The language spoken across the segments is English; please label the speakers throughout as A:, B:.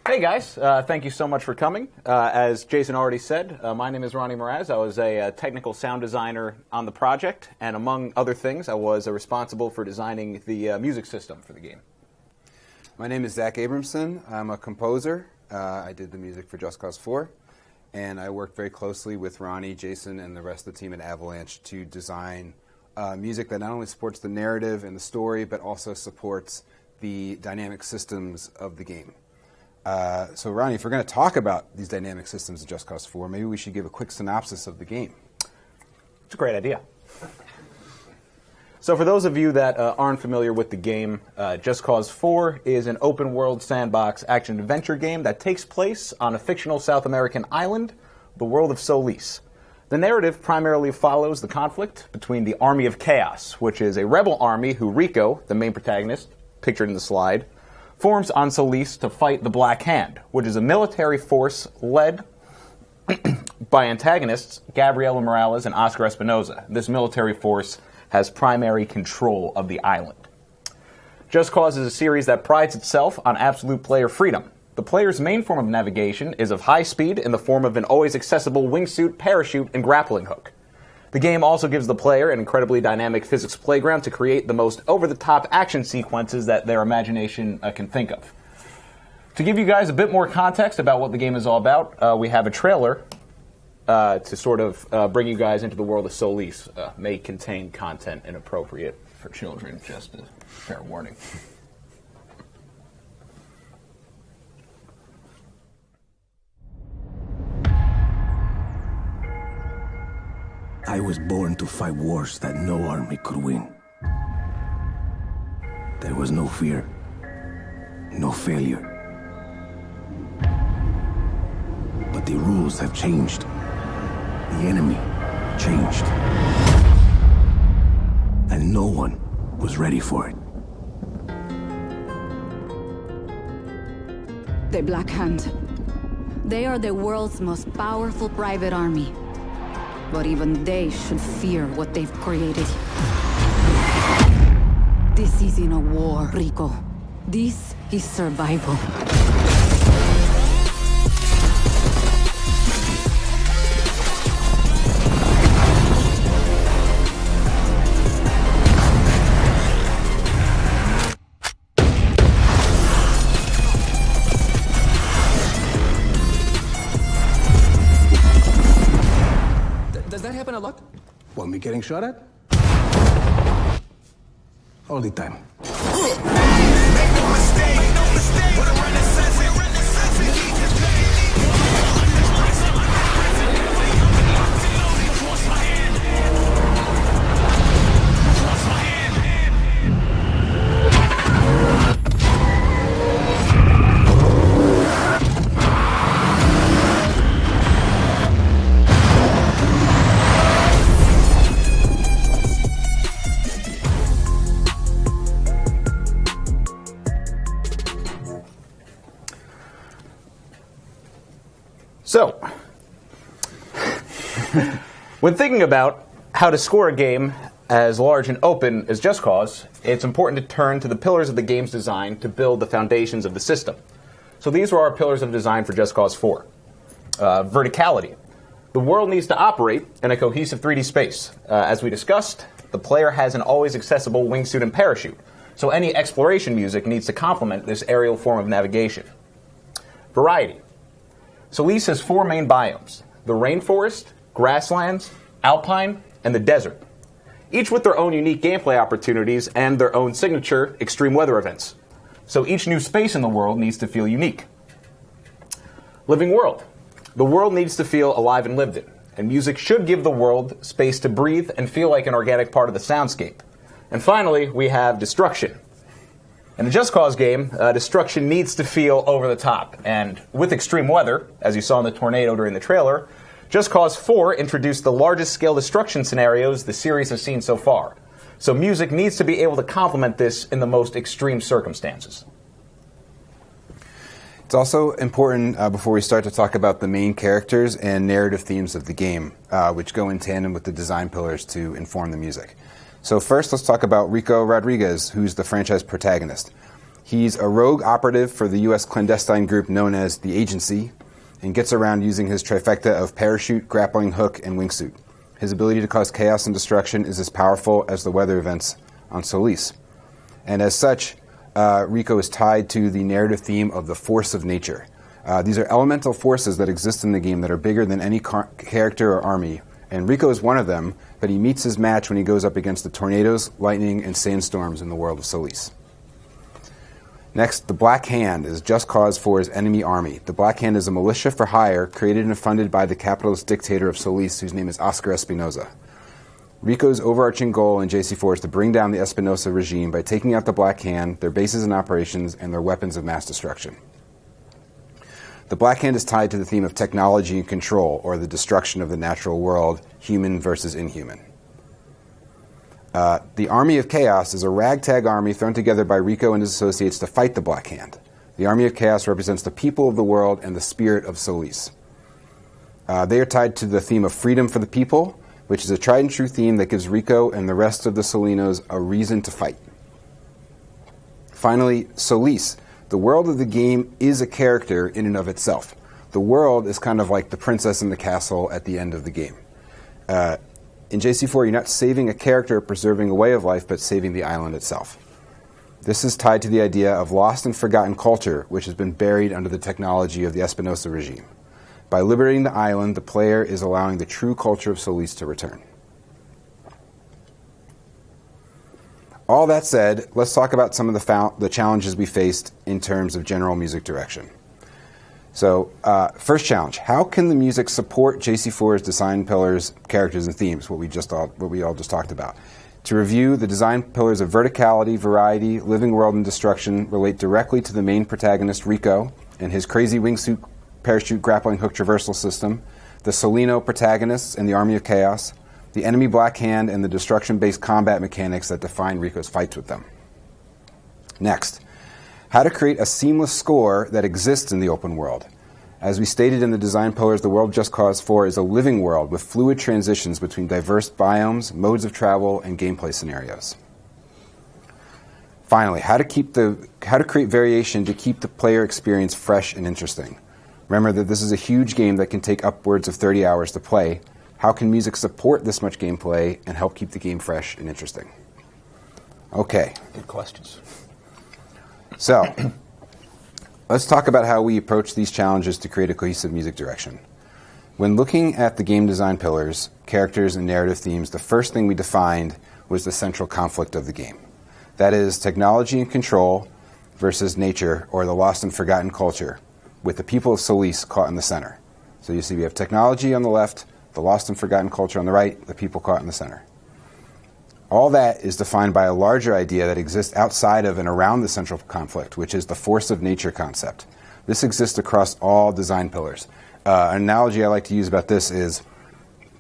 A: Hey guys, thank you so much for coming. As Jason already said, my name is Ronny Mraz. I was a technical sound designer on the project, and among other things, I was responsible for designing the music system for the game.
B: My name is Abramson. I'm a composer. I did the music for Just Cause 4, and I worked very closely with Ronny, Jason, and the rest of the team at Avalanche to design music that not only supports the narrative and the story, but also supports the dynamic systems of the game. So Ronny, if we're going to talk about these dynamic systems in Just Cause 4, maybe we should give a quick synopsis of the game.
A: It's a great idea. So for those of you that aren't familiar with the game, Just Cause 4 is an open-world sandbox action-adventure game that takes place on a fictional South American island, the world of Solis. The narrative primarily follows the conflict between the Army of Chaos, which is a rebel army who Rico, the main protagonist, pictured in the slide, forms on Solis to fight the Black Hand, which is a military force led by antagonists Gabriela Morales and Oscar Espinosa. This military force has primary control of the island. Just Cause is a series that prides itself on absolute player freedom. The player's main form of navigation is of high speed in the form of an always accessible wingsuit, parachute, and grappling hook. The game also gives the player an incredibly dynamic physics playground to create the most over-the-top action sequences that their imagination can think of. To give you guys a bit more context about what the game is all about, we have a trailer to sort of bring you guys into the world of Solis. May contain content inappropriate for children, just a fair warning.
C: I was born to fight wars that no army could win. There was no fear, no failure. But the rules have changed. The enemy changed. And no one was ready for it.
D: The Black Hand. They are the world's most powerful private army. But even they should fear what they've created. This isn't a war, Rico. This is survival.
C: Does that happen a lot? Want me getting shot at? All the time.
E: Make no mistake. What a renaissance.
A: So, when thinking about how to score a game as large and open as Just Cause, it's important to turn to the pillars of the game's design to build the foundations of the system. So these were our pillars of design for Just Cause 4. Verticality. The world needs to operate in a cohesive 3D space. As we discussed, the player has an always accessible wingsuit and parachute, so any exploration music needs to complement this aerial form of navigation. Variety. Solis has 4 main biomes: the rainforest, grasslands, alpine, and the desert, each with their own unique gameplay opportunities and their own signature extreme weather events. So each new space in the world needs to feel unique. Living world. The world needs to feel alive and lived in, and music should give the world space to breathe and feel like an organic part of the soundscape. And finally, we have destruction. In a Just Cause game, destruction needs to feel over the top. And with extreme weather, as you saw in the tornado during the trailer, Just Cause 4 introduced the largest scale destruction scenarios the series has seen so far. So music needs to be able to complement this in the most extreme circumstances.
B: It's also important, before we start, to talk about the main characters and narrative themes of the game, which go in tandem with the design pillars to inform the music. So first, let's talk about Rico Rodriguez, who's the franchise protagonist. He's a rogue operative for the U.S. clandestine group known as the Agency, and gets around using his trifecta of parachute, grappling hook, and wingsuit. His ability to cause chaos and destruction is as powerful as the weather events on Solis. And as such, Rico is tied to the narrative theme of the force of nature. These are elemental forces that exist in the game that are bigger than any character or army, and Rico is one of them, but he meets his match when he goes up against the tornadoes, lightning, and sandstorms in the world of Solis. Next, the Black Hand is Just Cause 4's enemy army. The Black Hand is a militia for hire created and funded by the capitalist dictator of Solis, whose name is Oscar Espinosa. Rico's overarching goal in JC4 is to bring down the Espinosa regime by taking out the Black Hand, their bases and operations, and their weapons of mass destruction. The Black Hand is tied to the theme of technology and control, or the destruction of the natural world, human versus inhuman. The Army of Chaos is a ragtag army thrown together by Rico and his associates to fight the Black Hand. The Army of Chaos represents the people of the world and the spirit of Solis. They are tied to the theme of freedom for the people, which is a tried and true theme that gives Rico and the rest of the Solinos a reason to fight. Finally, Solis. The world of the game is a character in and of itself. The world is kind of like the princess in the castle at the end of the game. In JC4, you're not saving a character or preserving a way of life, but saving the island itself. This is tied to the idea of lost and forgotten culture, which has been buried under the technology of the Espinosa regime. By liberating the island, the player is allowing the true culture of Solis to return. All that said, let's talk about some of the challenges we faced in terms of general music direction. So, first challenge: how can the music support JC4's design pillars, characters, and themes? What we all just talked about. To review, the design pillars of verticality, variety, living world, and destruction relate directly to the main protagonist Rico and his crazy wingsuit, parachute, grappling hook traversal system, the Solino protagonists and the Army of Chaos, the enemy Black Hand, and the destruction-based combat mechanics that define Rico's fights with them. Next, how to create a seamless score that exists in the open world. As we stated in the design pillars, the world Just Cause 4 is a living world with fluid transitions between diverse biomes, modes of travel, and gameplay scenarios. Finally, how to create variation to keep the player experience fresh and interesting. Remember that this is a huge game that can take upwards of 30 hours to play. How can music support this much gameplay and help keep the game fresh and interesting? Okay.
A: Good questions.
B: So, let's talk about how we approach these challenges to create a cohesive music direction. When looking at the game design pillars, characters, and narrative themes, the first thing we defined was the central conflict of the game. That is, technology and control versus nature, or the lost and forgotten culture, with the people of Solis caught in the center. So you see we have technology on the left, the lost and forgotten culture on the right, the people caught in the center. All that is defined by a larger idea that exists outside of and around the central conflict, which is the force of nature concept. This exists across all design pillars. An analogy I like to use about this is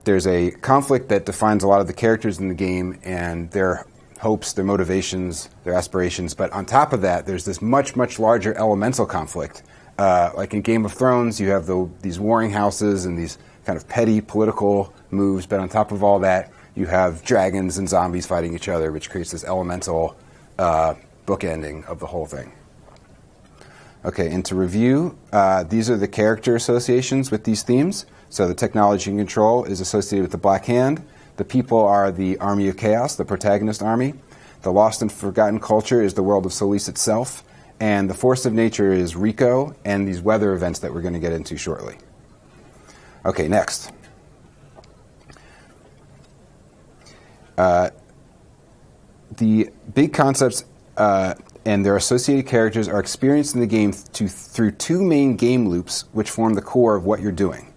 B: there's a conflict that defines a lot of the characters in the game and their hopes, their motivations, their aspirations, but on top of that, there's this much, much larger elemental conflict. Like in Game of Thrones, you have these warring houses and these kind of petty political moves, but on top of all that, you have dragons and zombies fighting each other, which creates this elemental bookending of the whole thing. Okay, and to review, these are the character associations with these themes. So the technology and control is associated with the Black Hand. The people are the Army of Chaos, the protagonist army. The lost and forgotten culture is the world of Solis itself. And the force of nature is Rico and these weather events that we're going to get into shortly. Okay, next. The big concepts and their associated characters are experienced in the game through two main game loops which form the core of what you're doing,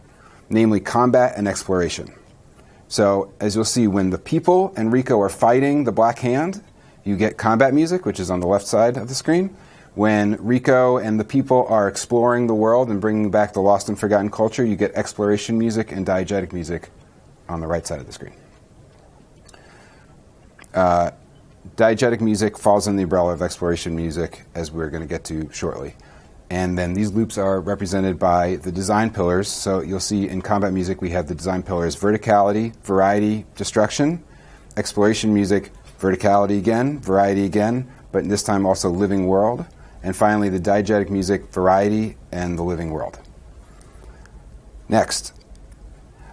B: namely combat and exploration. So, as you'll see, when the people and Rico are fighting the Black Hand, you get combat music, which is on the left side of the screen. When Rico and the people are exploring the world and bringing back the lost and forgotten culture, you get exploration music and diegetic music on the right side of the screen. Diegetic music falls in the umbrella of exploration music, as we're going to get to shortly. And then these loops are represented by the design pillars. So you'll see in combat music we have the design pillars: verticality, variety, destruction. Exploration music, verticality again, variety again, but this time also living world. and finally the diegetic music, variety, and the living world. Next,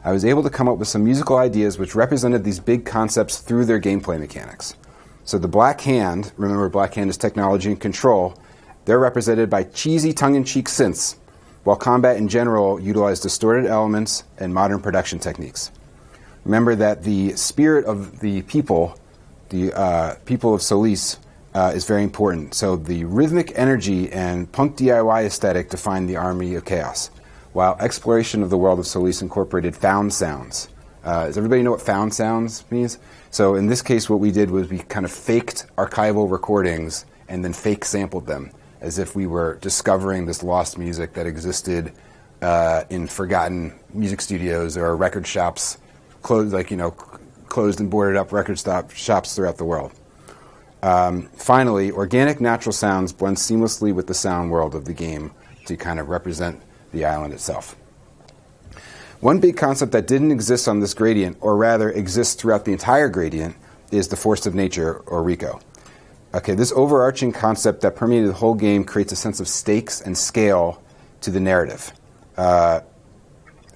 B: I was able to come up with some musical ideas which represented these big concepts through their gameplay mechanics. So the Black Hand, remember Black Hand is technology and control, they're represented by cheesy tongue-in-cheek synths, while combat in general utilized distorted elements and modern production techniques. Remember that the spirit of the people of Solis, is very important. So the rhythmic energy and punk DIY aesthetic defined the Army of Chaos, while exploration of the world of Solis incorporated found sounds. Does everybody know what found sounds means? So in this case, what we did was we kind of faked archival recordings and then fake sampled them, as if we were discovering this lost music that existed in forgotten music studios or record shops, closed and boarded up record shops throughout the world. Finally, organic natural sounds blend seamlessly with the sound world of the game to kind of represent the island itself. One big concept that didn't exist on this gradient, or rather exists throughout the entire gradient, is the force of nature, or RICO. Okay, this overarching concept that permeated the whole game creates a sense of stakes and scale to the narrative.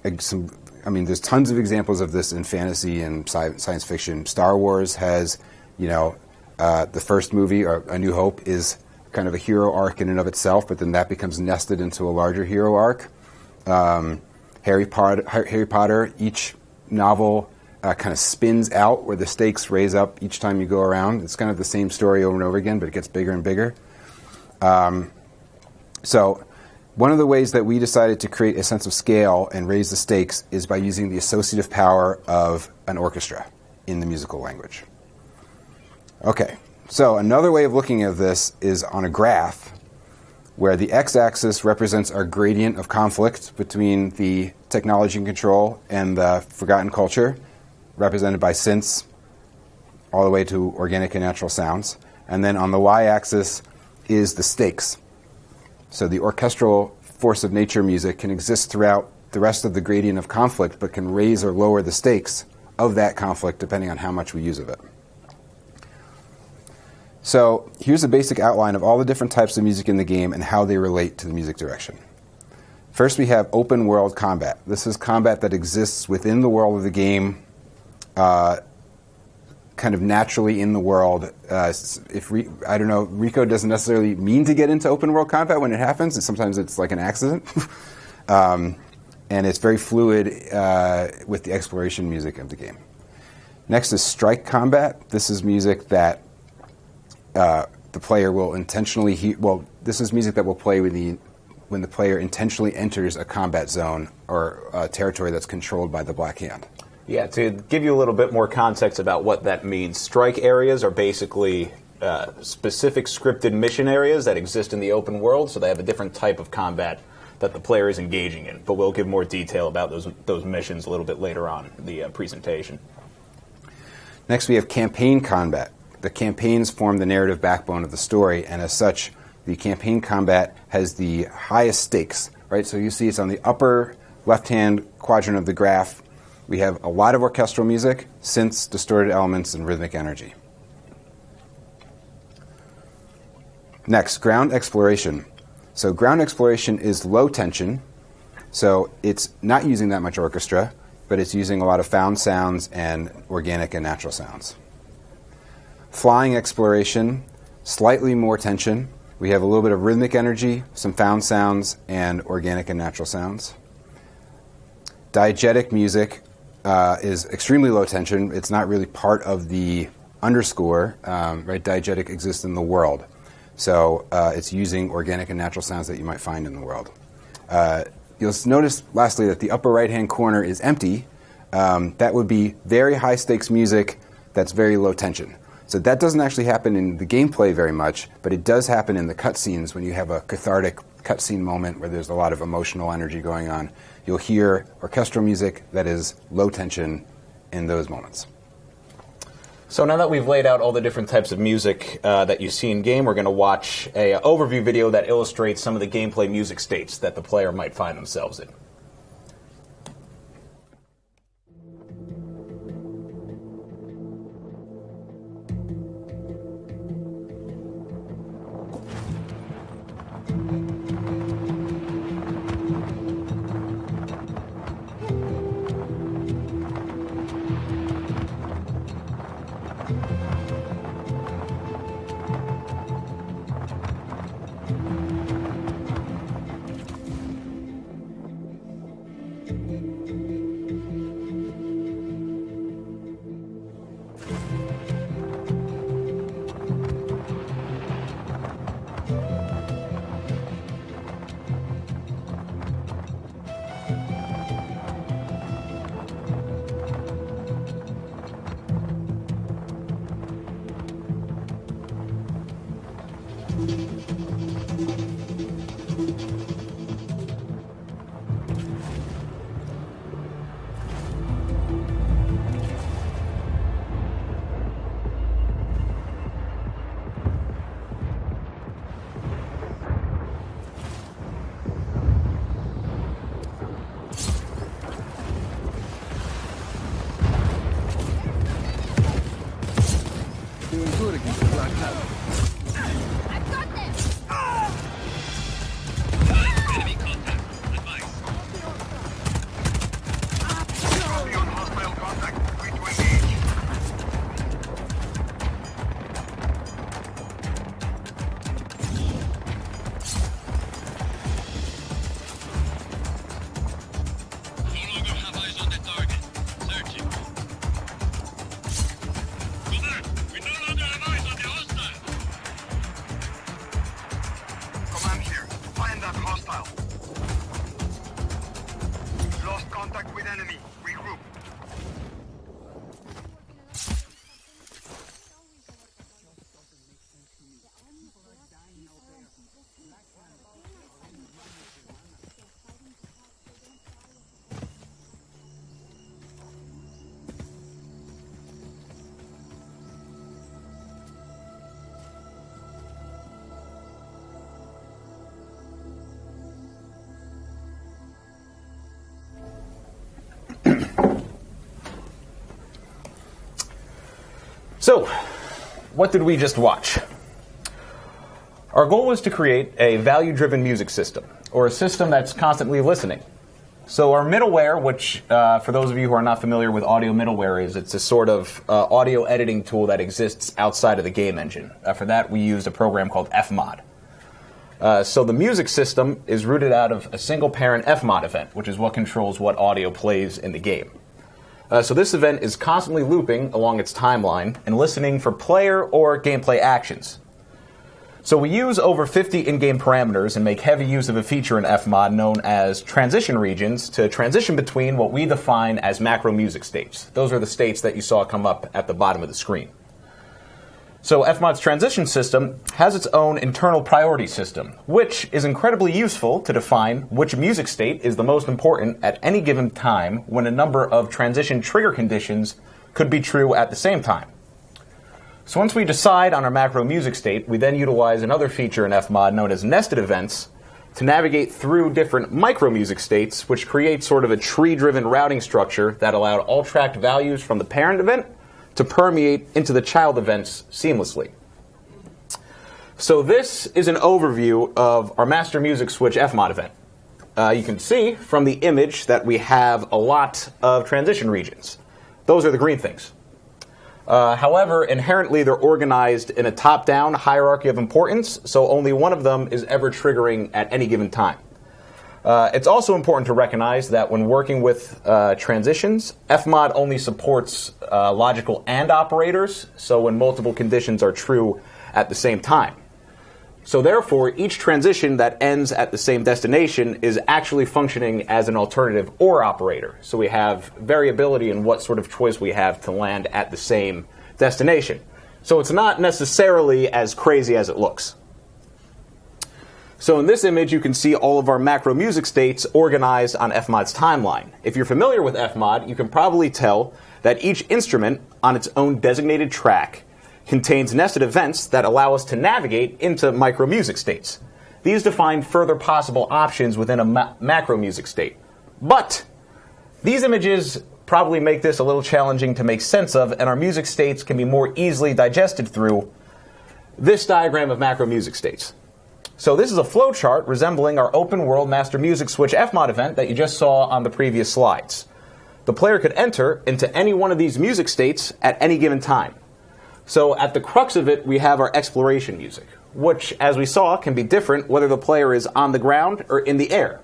B: There's tons of examples of this in fantasy and science fiction. Star Wars has, the first movie, or A New Hope, is kind of a hero arc in and of itself, but then that becomes nested into a larger hero arc. Harry Potter, each novel kind of spins out where the stakes raise up each time you go around. It's kind of the same story over and over again, but it gets bigger and bigger. So one of the ways that we decided to create a sense of scale and raise the stakes is by using the associative power of an orchestra in the musical language. Okay, so another way of looking at this is on a graph where the x-axis represents our gradient of conflict between the technology and control and the forgotten culture, represented by synths, all the way to organic and natural sounds. And then on the y-axis is the stakes. So the orchestral force of nature music can exist throughout the rest of the gradient of conflict, but can raise or lower the stakes of that conflict depending on how much we use of it. So here's a basic outline of all the different types of music in the game and how they relate to the music direction. First, we have open world combat. This is combat that exists within the world of the game, kind of naturally in the world. RICO doesn't necessarily mean to get into open world combat when it happens. Sometimes it's like an accident. And it's very fluid with the exploration music of the game. Next is strike combat. This is music that the player will intentionally this is music that will play when the player intentionally enters a combat zone or a territory that's controlled by the Black Hand.
A: Yeah, to give you a little bit more context about what that means, strike areas are basically specific scripted mission areas that exist in the open world, so they have a different type of combat that the player is engaging in. But we'll give more detail about those missions a little bit later on in the presentation.
B: Next, we have campaign combat. The campaigns form the narrative backbone of the story, and as such, the campaign combat has the highest stakes, right? So you see it's on the upper left-hand quadrant of the graph. We have a lot of orchestral music, synths, distorted elements, and rhythmic energy. Next, ground exploration. So ground exploration is low tension, so it's not using that much orchestra, but it's using a lot of found sounds and organic and natural sounds. Flying exploration, slightly more tension. We have a little bit of rhythmic energy, some found sounds, and organic and natural sounds. Diegetic music is extremely low tension. It's not really part of the underscore, right? Diegetic exists in the world. So it's using organic and natural sounds that you might find in the world. You'll notice, lastly, that the upper right-hand corner is empty. That would be very high-stakes music that's very low tension. So that doesn't actually happen in the gameplay very much, but it does happen in the cutscenes when you have a cathartic cutscene moment where there's a lot of emotional energy going on. You'll hear orchestral music that is low tension in those moments.
A: So now that we've laid out all the different types of music that you see in game, we're going to watch an overview video that illustrates some of the gameplay music states that the player might find themselves in.
E: Copy on hostile contact. Free to engage.
F: No longer have eyes on the target. Searching. Commander, we no longer have eyes on the hostile.
E: Command here. Find that hostile. Lost contact with enemy. Regroup.
A: So, what did we just watch? Our goal was to create a value-driven music system, or a system that's constantly listening. So our middleware, which for those of you who are not familiar with audio middleware, it's a sort of audio editing tool that exists outside of the game engine. For that, we used a program called Fmod. So the music system is rooted out of a single parent Fmod event, which is what controls what audio plays in the game. So this event is constantly looping along its timeline and listening for player or gameplay actions. So we use over 50 in-game parameters and make heavy use of a feature in Fmod known as transition regions to transition between what we define as macro music states. Those are the states that you saw come up at the bottom of the screen. So Fmod's transition system has its own internal priority system, which is incredibly useful to define which music state is the most important at any given time when a number of transition trigger conditions could be true at the same time. So once we decide on our macro music state, we then utilize another feature in Fmod known as nested events to navigate through different micro music states, which creates sort of a tree-driven routing structure that allowed all tracked values from the parent event to permeate into the child events seamlessly. So this is an overview of our master music switch Fmod event. You can see from the image that we have a lot of transition regions. Those are the green things. However, inherently they're organized in a top-down hierarchy of importance, so only one of them is ever triggering at any given time. It's also important to recognize that when working with transitions, Fmod only supports logical AND operators, so when multiple conditions are true at the same time. So therefore, each transition that ends at the same destination is actually functioning as an alternative OR operator. So we have variability in what sort of choice we have to land at the same destination. So it's not necessarily as crazy as it looks. So in this image, you can see all of our macro music states organized on Fmod's timeline. If you're familiar with Fmod, you can probably tell that each instrument on its own designated track contains nested events that allow us to navigate into micro music states. These define further possible options within a macro music state. But these images probably make this a little challenging to make sense of, and our music states can be more easily digested through this diagram of macro music states. So this is a flowchart resembling our open world master music switch Fmod event that you just saw on the previous slides. The player could enter into any one of these music states at any given time. So at the crux of it, we have our exploration music, which, as we saw, can be different whether the player is on the ground or in the air.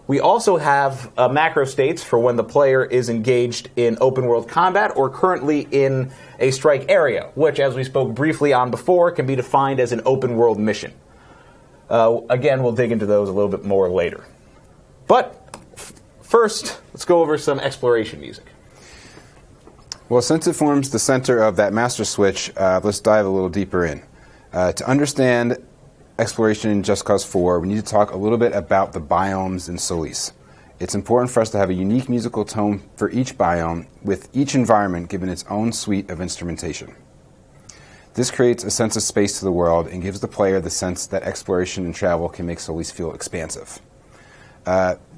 A: We also have macro states for when the player is engaged in open world combat or currently in a strike area, which, as we spoke briefly on before, can be defined as an open world mission. Again, we'll dig into those a little bit more later. But first, let's go over some exploration music.
B: Well, since it forms the center of that master switch, let's dive a little deeper in. To understand exploration in Just Cause 4, we need to talk a little bit about the biomes in Solis. It's important for us to have a unique musical tone for each biome, with each environment given its own suite of instrumentation. This creates a sense of space to the world and gives the player the sense that exploration and travel can make Solis feel expansive.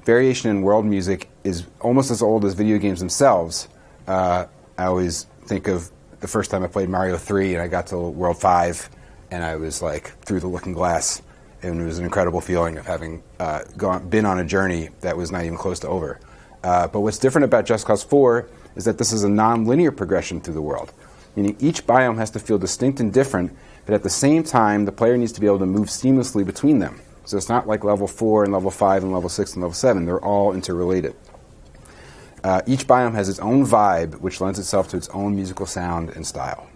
B: Variation in world music is almost as old as video games themselves. I always think of the first time I played Mario 3 and I got to World 5 and I was like through the looking glass, and it was an incredible feeling of having been on a journey that was not even close to over. But what's different about Just Cause 4 is that this is a non-linear progression through the world, meaning each biome has to feel distinct and different, but at the same time, the player needs to be able to move seamlessly between them. So it's not like level 4 and level 5 and level 6 and level 7. They're all interrelated. Each biome has its own vibe, which lends itself to its own musical sound and style.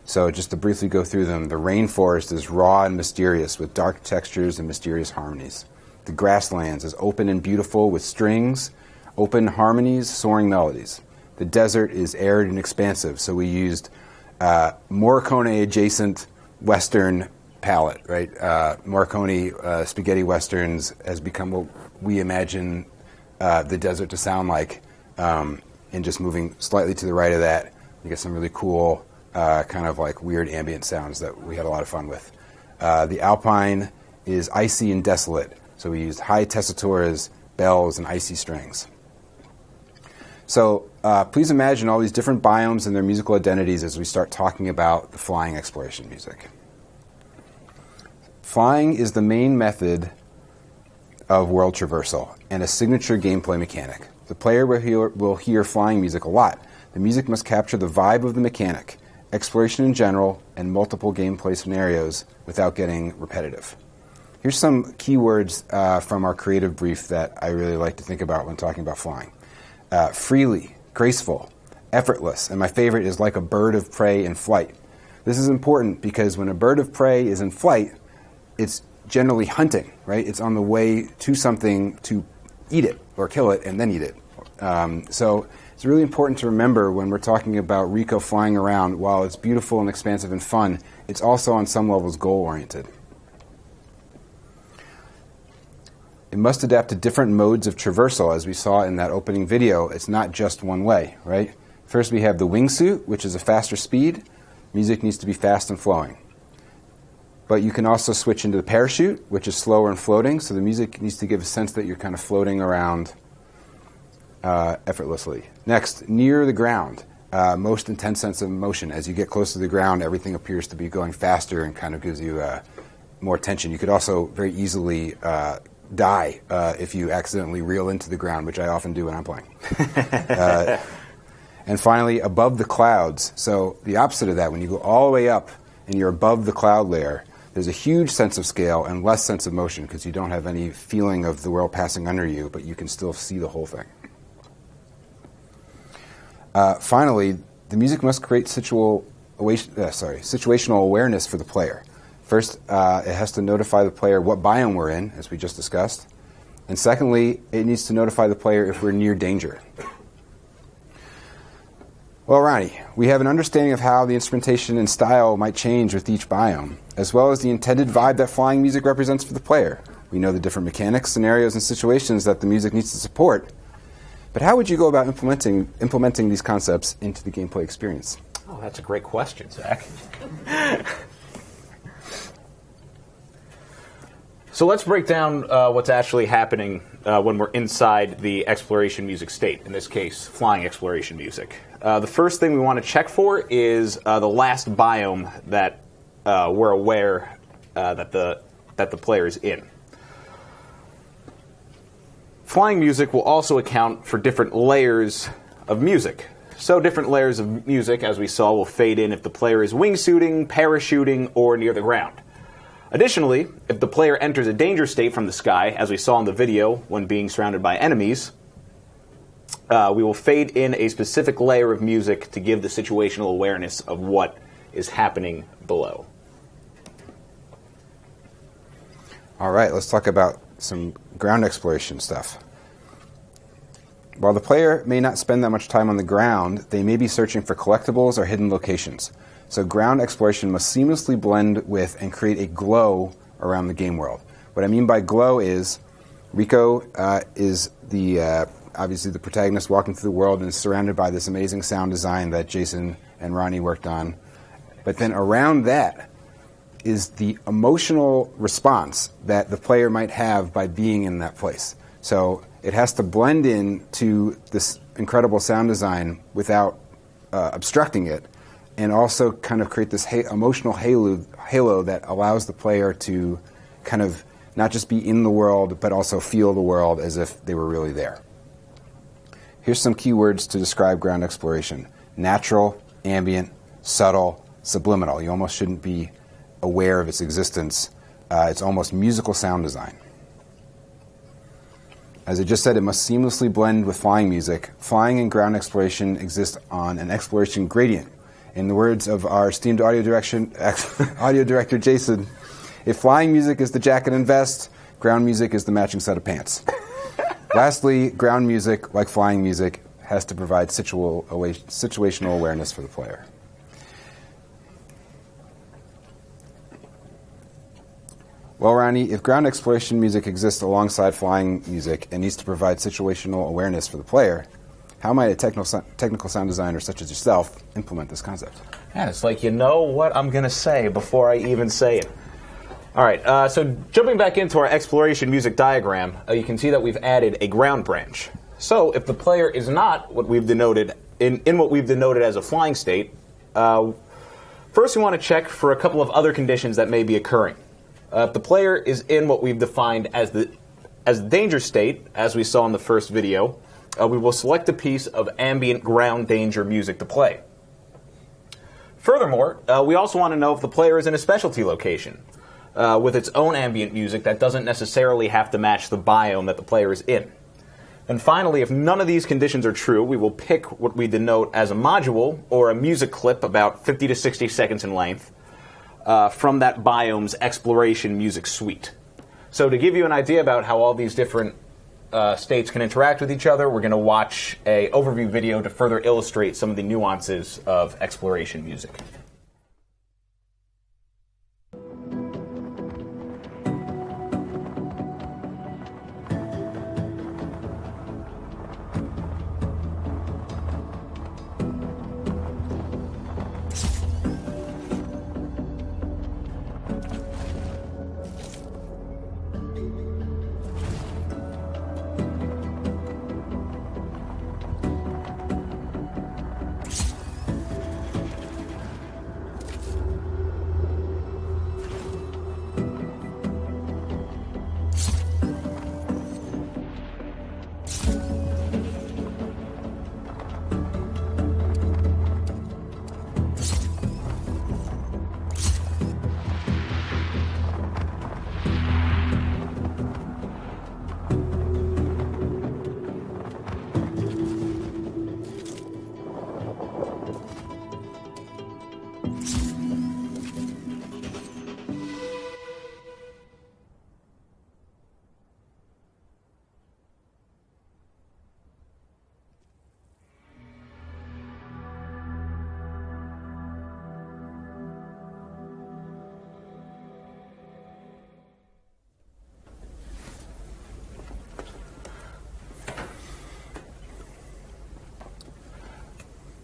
B: So just to briefly go through them, the rainforest is raw and mysterious with dark textures and mysterious harmonies. The grasslands is open and beautiful with strings, open harmonies, soaring melodies. The desert is arid and expansive, so we used Morricone-adjacent Western palette, right? Morricone spaghetti westerns has become what we imagine the desert to sound like, and just moving slightly to the right of that, you get some really cool kind of like weird ambient sounds that we had a lot of fun with. The alpine is icy and desolate, so we used high tessituras, bells, and icy strings. So please imagine all these different biomes and their musical identities as we start talking about the flying exploration music. Flying is the main method of world traversal and a signature gameplay mechanic. The player will hear flying music a lot. The music must capture the vibe of the mechanic, exploration in general, and multiple gameplay scenarios without getting repetitive. Here's some keywords from our creative brief that I really like to think about when talking about flying. Freely, graceful, effortless, and my favorite is like a bird of prey in flight. This is important because when a bird of prey is in flight, it's generally hunting, right? It's on the way to something to eat it or kill it and then eat it. So it's really important to remember when we're talking about Rico flying around, while it's beautiful and expansive and fun, it's also on some levels goal-oriented. It must adapt to different modes of traversal, as we saw in that opening video. It's not just one way, right? First we have the wingsuit, which is a faster speed. Music needs to be fast and flowing. But you can also switch into the parachute, which is slower and floating, so the music needs to give a sense that you're kind of floating around effortlessly. Next, near the ground, most intense sense of motion. As you get close to the ground, everything appears to be going faster and kind of gives you more tension. You could also very easily die if you accidentally reel into the ground, which I often do when I'm playing. And finally, above the clouds. So the opposite of that, when you go all the way up and you're above the cloud layer, there's a huge sense of scale and less sense of motion because you don't have any feeling of the world passing under you, but you can still see the whole thing. Finally, the music must create situational awareness for the player. First, it has to notify the player what biome we're in, as we just discussed. And secondly, it needs to notify the player if we're near danger. Well, Ronny, we have an understanding of how the instrumentation and style might change with each biome, as well as the intended vibe that flying music represents for the player. We know the different mechanics, scenarios, and situations that the music needs to support. But how would you go about implementing these concepts into the gameplay experience?
A: Oh, that's a great question, Zach. So let's break down what's actually happening when we're inside the exploration music state, in this case, flying exploration music. The first thing we want to check for is the last biome that we're aware that the player is in. Flying music will also account for different layers of music. So different layers of music, as we saw, will fade in if the player is wingsuiting, parachuting, or near the ground. Additionally, if the player enters a danger state from the sky, as we saw in the video when being surrounded by enemies, we will fade in a specific layer of music to give the situational awareness of what is happening below.
B: All right, let's talk about some ground exploration stuff. While the player may not spend that much time on the ground, they may be searching for collectibles or hidden locations. So ground exploration must seamlessly blend with and create a glow around the game world. What I mean by glow is Rico is obviously the protagonist walking through the world and is surrounded by this amazing sound design that Jason and Ronny worked on. But then around that is the emotional response that the player might have by being in that place. So it has to blend in to this incredible sound design without obstructing it, and also kind of create this emotional halo that allows the player to kind of not just be in the world, but also feel the world as if they were really there. Here's some keywords to describe ground exploration: natural, ambient, subtle, subliminal. You almost shouldn't be aware of its existence. It's almost musical sound design. As I just said, it must seamlessly blend with flying music. Flying and ground exploration exist on an exploration gradient. In the words of our esteemed audio director, Jason, if flying music is the jacket and vest, ground music is the matching set of pants. Lastly, ground music, like flying music, has to provide situational awareness for the player. Well, Ronny, if ground exploration music exists alongside flying music and needs to provide situational awareness for the player, how might a technical sound designer such as yourself implement this concept?
A: Yeah, it's like you know what I'm going to say before I even say it. All right, so jumping back into our exploration music diagram, you can see that we've added a ground branch. So if the player is not what we've denoted in what we've denoted as a flying state, first we want to check for a couple of other conditions that may be occurring. If the player is in what we've defined as the danger state, as we saw in the first video, we will select a piece of ambient ground danger music to play. Furthermore, we also want to know if the player is in a specialty location with its own ambient music that doesn't necessarily have to match the biome that the player is in. And finally, if none of these conditions are true, we will pick what we denote as a module or a music clip about 50 to 60 seconds in length from that biome's exploration music suite. So to give you an idea about how all these different states can interact with each other, we're going to watch an overview video to further illustrate some of the nuances of exploration music.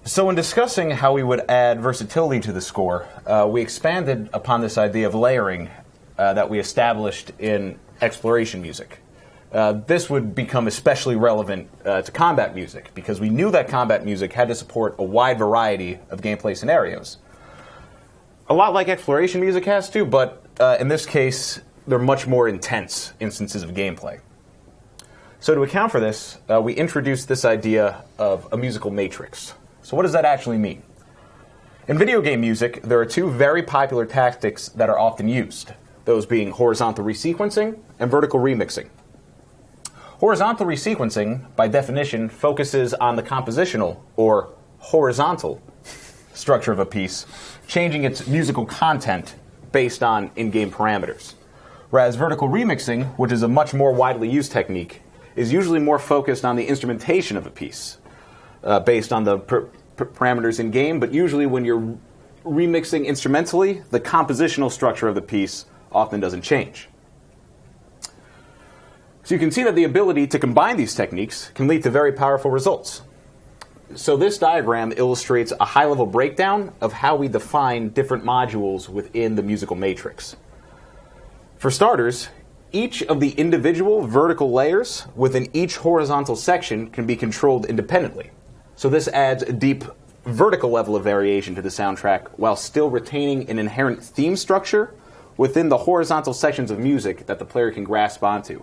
A: So in discussing how we would add versatility to the score, we expanded upon this idea of layering that we established in exploration music. This would become especially relevant to combat music because we knew that combat music had to support a wide variety of gameplay scenarios. A lot like exploration music has to, but in this case, they're much more intense instances of gameplay. So to account for this, we introduced this idea of a musical matrix. So what does that actually mean? In video game music, there are two very popular tactics that are often used, those being horizontal resequencing and vertical remixing. Horizontal resequencing, by definition, focuses on the compositional, or horizontal, structure of a piece, changing its musical content based on in-game parameters. Whereas vertical remixing, which is a much more widely used technique, is usually more focused on the instrumentation of a piece, based on the parameters in-game, but usually when you're remixing instrumentally, the compositional structure of the piece often doesn't change. So you can see that the ability to combine these techniques can lead to very powerful results. So this diagram illustrates a high-level breakdown of how we define different modules within the musical matrix. For starters, each of the individual vertical layers within each horizontal section can be controlled independently. So this adds a deep vertical level of variation to the soundtrack while still retaining an inherent theme structure within the horizontal sections of music that the player can grasp onto.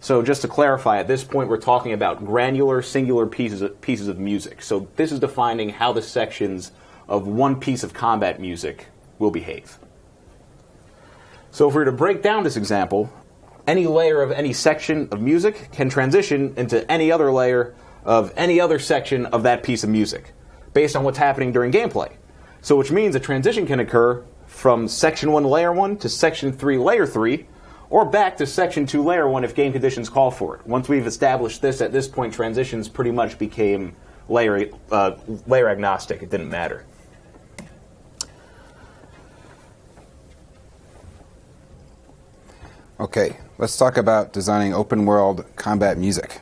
A: So just to clarify, at this point we're talking about granular, singular pieces of music. So this is defining how the sections of one piece of combat music will behave. So if we were to break down this example, any layer of any section of music can transition into any other layer of any other section of that piece of music, based on what's happening during gameplay. So which means a transition can occur from Section 1, Layer 1 to Section 3, Layer 3, or back to Section 2, Layer 1 if game conditions call for it. Once we've established this, at this point, transitions pretty much became layer agnostic. It didn't matter.
B: Okay, let's talk about designing open world combat music.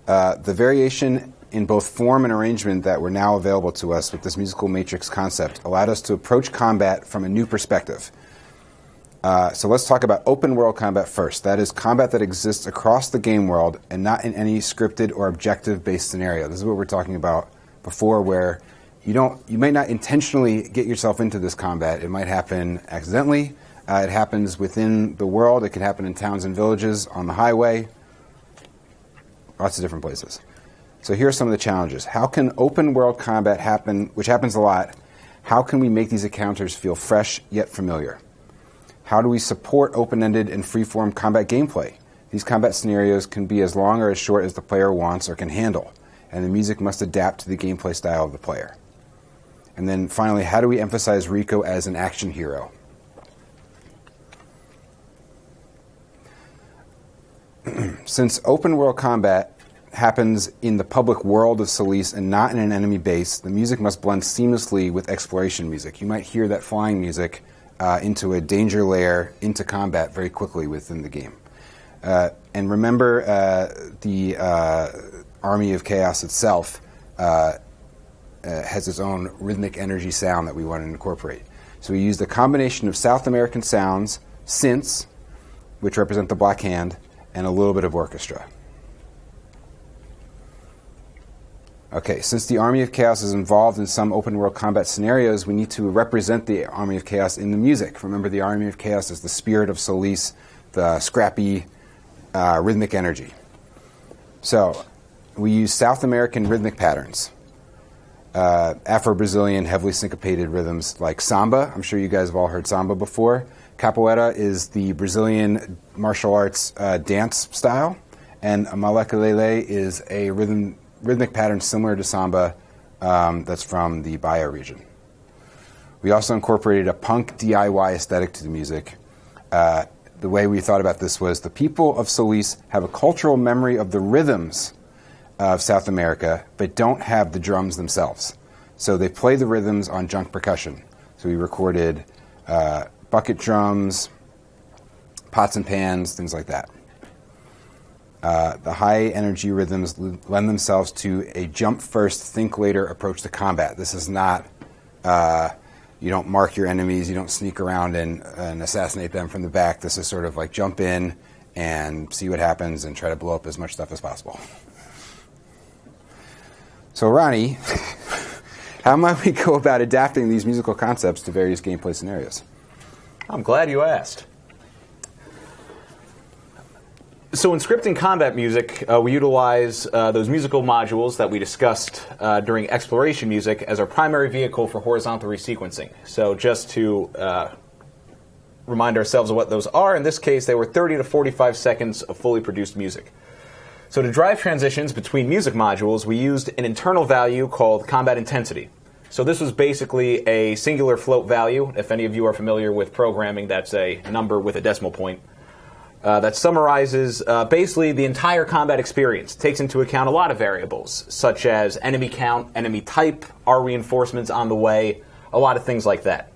B: The variation in both form and arrangement that were now available to us with this musical matrix concept allowed us to approach combat from a new perspective. So let's talk about open world combat first. That is combat that exists across the game world and not in any scripted or objective-based scenario. This is what we're talking about before, where you may not intentionally get yourself into this combat. It might happen accidentally. It happens within the world. It can happen in towns and villages, on the highway, lots of different places. So here are some of the challenges. How can open world combat happen, which happens a lot? How can we make these encounters feel fresh yet familiar? How do we support open-ended and free-form combat gameplay? These combat scenarios can be as long or as short as the player wants or can handle, and the music must adapt to the gameplay style of the player. And then finally, how do we emphasize Rico as an action hero? Since open world combat happens in the public world of Solis and not in an enemy base, the music must blend seamlessly with exploration music. You might hear that flying music into a danger layer, into combat very quickly within the game. And remember, the Army of Chaos itself has its own rhythmic energy sound that we want to incorporate. So we used a combination of South American sounds, synths, which represent the Black Hand, and a little bit of orchestra. Okay, since the Army of Chaos is involved in some open world combat scenarios, we need to represent the Army of Chaos in the music. Remember, the Army of Chaos is the spirit of Solis, the scrappy, rhythmic energy. So, we use South American rhythmic patterns. Afro-Brazilian, heavily syncopated rhythms like samba. I'm sure you guys have all heard samba before. Capoeira is the Brazilian martial arts dance style, and a malekelele is a rhythmic pattern similar to samba that's from the Bahia region. We also incorporated a punk DIY aesthetic to the music. The way we thought about this was the people of Solis have a cultural memory of the rhythms of South America, but don't have the drums themselves. So they play the rhythms on junk percussion. So we recorded bucket drums, pots and pans, things like that. The high energy rhythms lend themselves to a jump first, think later approach to combat. This is not, you don't mark your enemies, you don't sneak around and assassinate them from the back. This is sort of like jump in and see what happens and try to blow up as much stuff as possible. So Ronny, how might we go about adapting these musical concepts to various gameplay scenarios?
A: I'm glad you asked. So in scripting combat music, we utilize those musical modules that we discussed during exploration music as our primary vehicle for horizontal resequencing. So just to remind ourselves of what those are, in this case they were 30 to 45 seconds of fully produced music. So to drive transitions between music modules, we used an internal value called combat intensity. So this was basically a singular float value. If any of you are familiar with programming, that's a number with a decimal point. That summarizes basically the entire combat experience. Takes into account a lot of variables, such as enemy count, enemy type, our reinforcements on the way, a lot of things like that.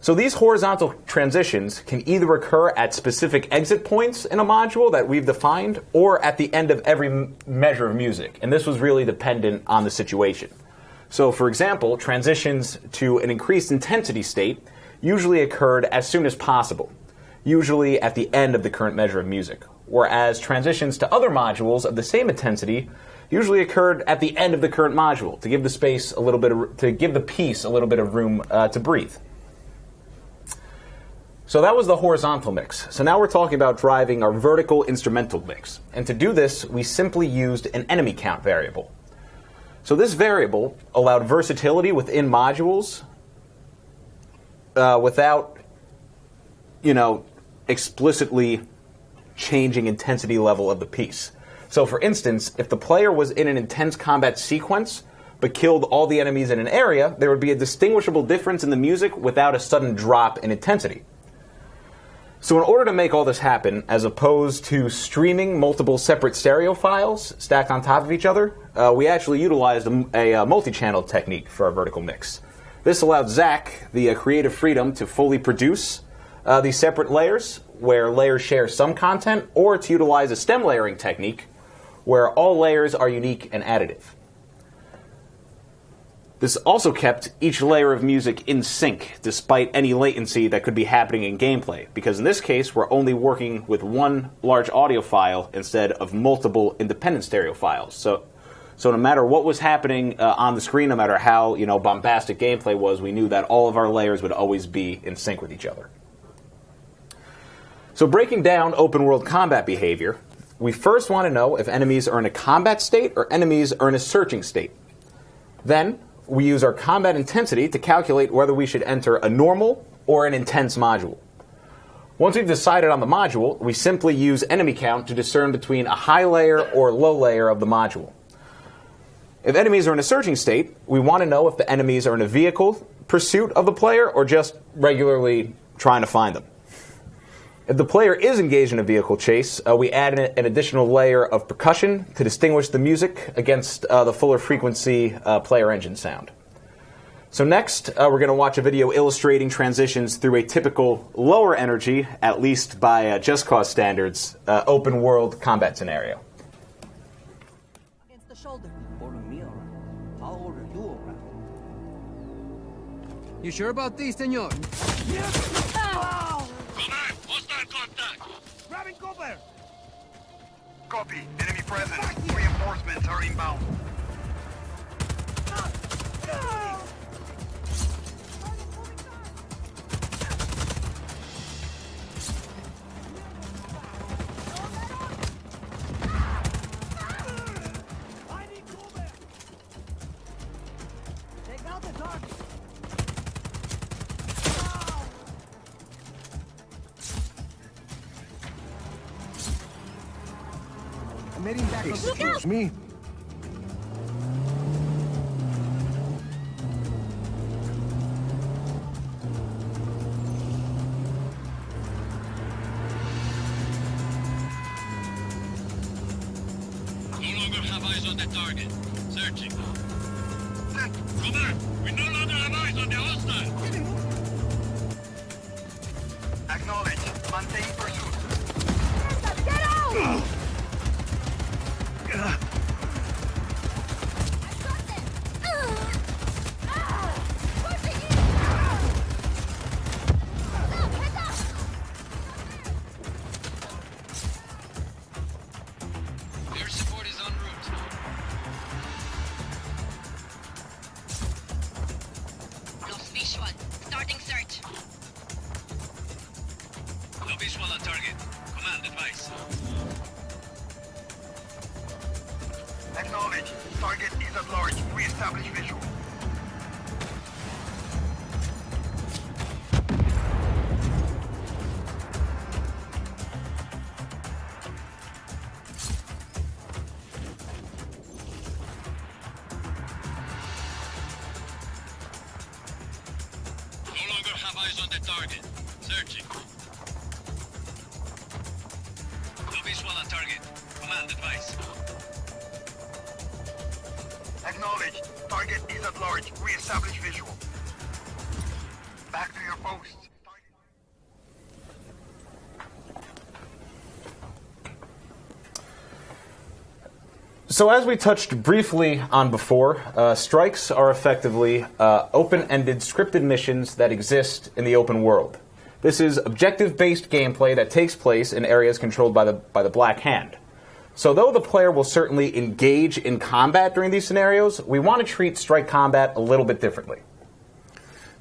A: So these horizontal transitions can either occur at specific exit points in a module that we've defined, or at the end of every measure of music. And this was really dependent on the situation. So for example, transitions to an increased intensity state usually occurred as soon as possible, usually at the end of the current measure of music, whereas transitions to other modules of the same intensity usually occurred at the end of the current module to give the piece a little bit of room to breathe. So that was the horizontal mix. So now we're talking about driving our vertical instrumental mix. And to do this, we simply used an enemy count variable. So this variable allowed versatility within modules without, explicitly changing intensity level of the piece. So for instance, if the player was in an intense combat sequence but killed all the enemies in an area, there would be a distinguishable difference in the music without a sudden drop in intensity. So in order to make all this happen, as opposed to streaming multiple separate stereo files stacked on top of each other, we actually utilized a multi-channel technique for our vertical mix. This allowed Zach the creative freedom to fully produce these separate layers, where layers share some content, or to utilize a stem layering technique, where all layers are unique and additive. This also kept each layer of music in sync, despite any latency that could be happening in gameplay, because in this case, we're only working with one large audio file instead of multiple independent stereo files. So no matter what was happening on the screen, no matter how bombastic gameplay was, we knew that all of our layers would always be in sync with each other. So breaking down open world combat behavior, we first want to know if enemies are in a combat state or enemies are in a searching state. Then we use our combat intensity to calculate whether we should enter a normal or an intense module. Once we've decided on the module, we simply use enemy count to discern between a high layer or low layer of the module. If enemies are in a searching state, we want to know if the enemies are in a vehicle pursuit of the player or just regularly trying to find them. If the player is engaged in a vehicle chase, we add an additional layer of percussion to distinguish the music against the fuller frequency player engine sound. So next, we're going to watch a video illustrating transitions through a typical lower energy, at least by Just Cause standards, open world combat scenario.
G: Against the shoulder. Order me around. I'll order you around.
H: You sure about these, senor?
F: Command, hostile contact.
E: Grabbing cover!
I: Copy. Enemy present. Reinforcements are inbound.
E: I need cover!
G: Take out the target.
C: I'm heading back. Excuse me.
F: No longer have eyes on the target. Searching. Command, we no longer have eyes on the hostile.
I: Acknowledge. Maintain pursuit.
G: Get out!
F: Air support is en route.
J: Lost visual. Starting search.
F: No visual on target. Command advice.
I: Acknowledge. Target is at large. Re-establish visual.
F: No longer have eyes on the target. Searching. No visual on target. Command advice.
I: Acknowledge. Target is at large. Re-establish visual. Back to your posts.
A: So as we touched briefly on before, strikes are effectively open-ended scripted missions that exist in the open world. This is objective-based gameplay that takes place in areas controlled by the Black Hand. So though the player will certainly engage in combat during these scenarios, we want to treat strike combat a little bit differently.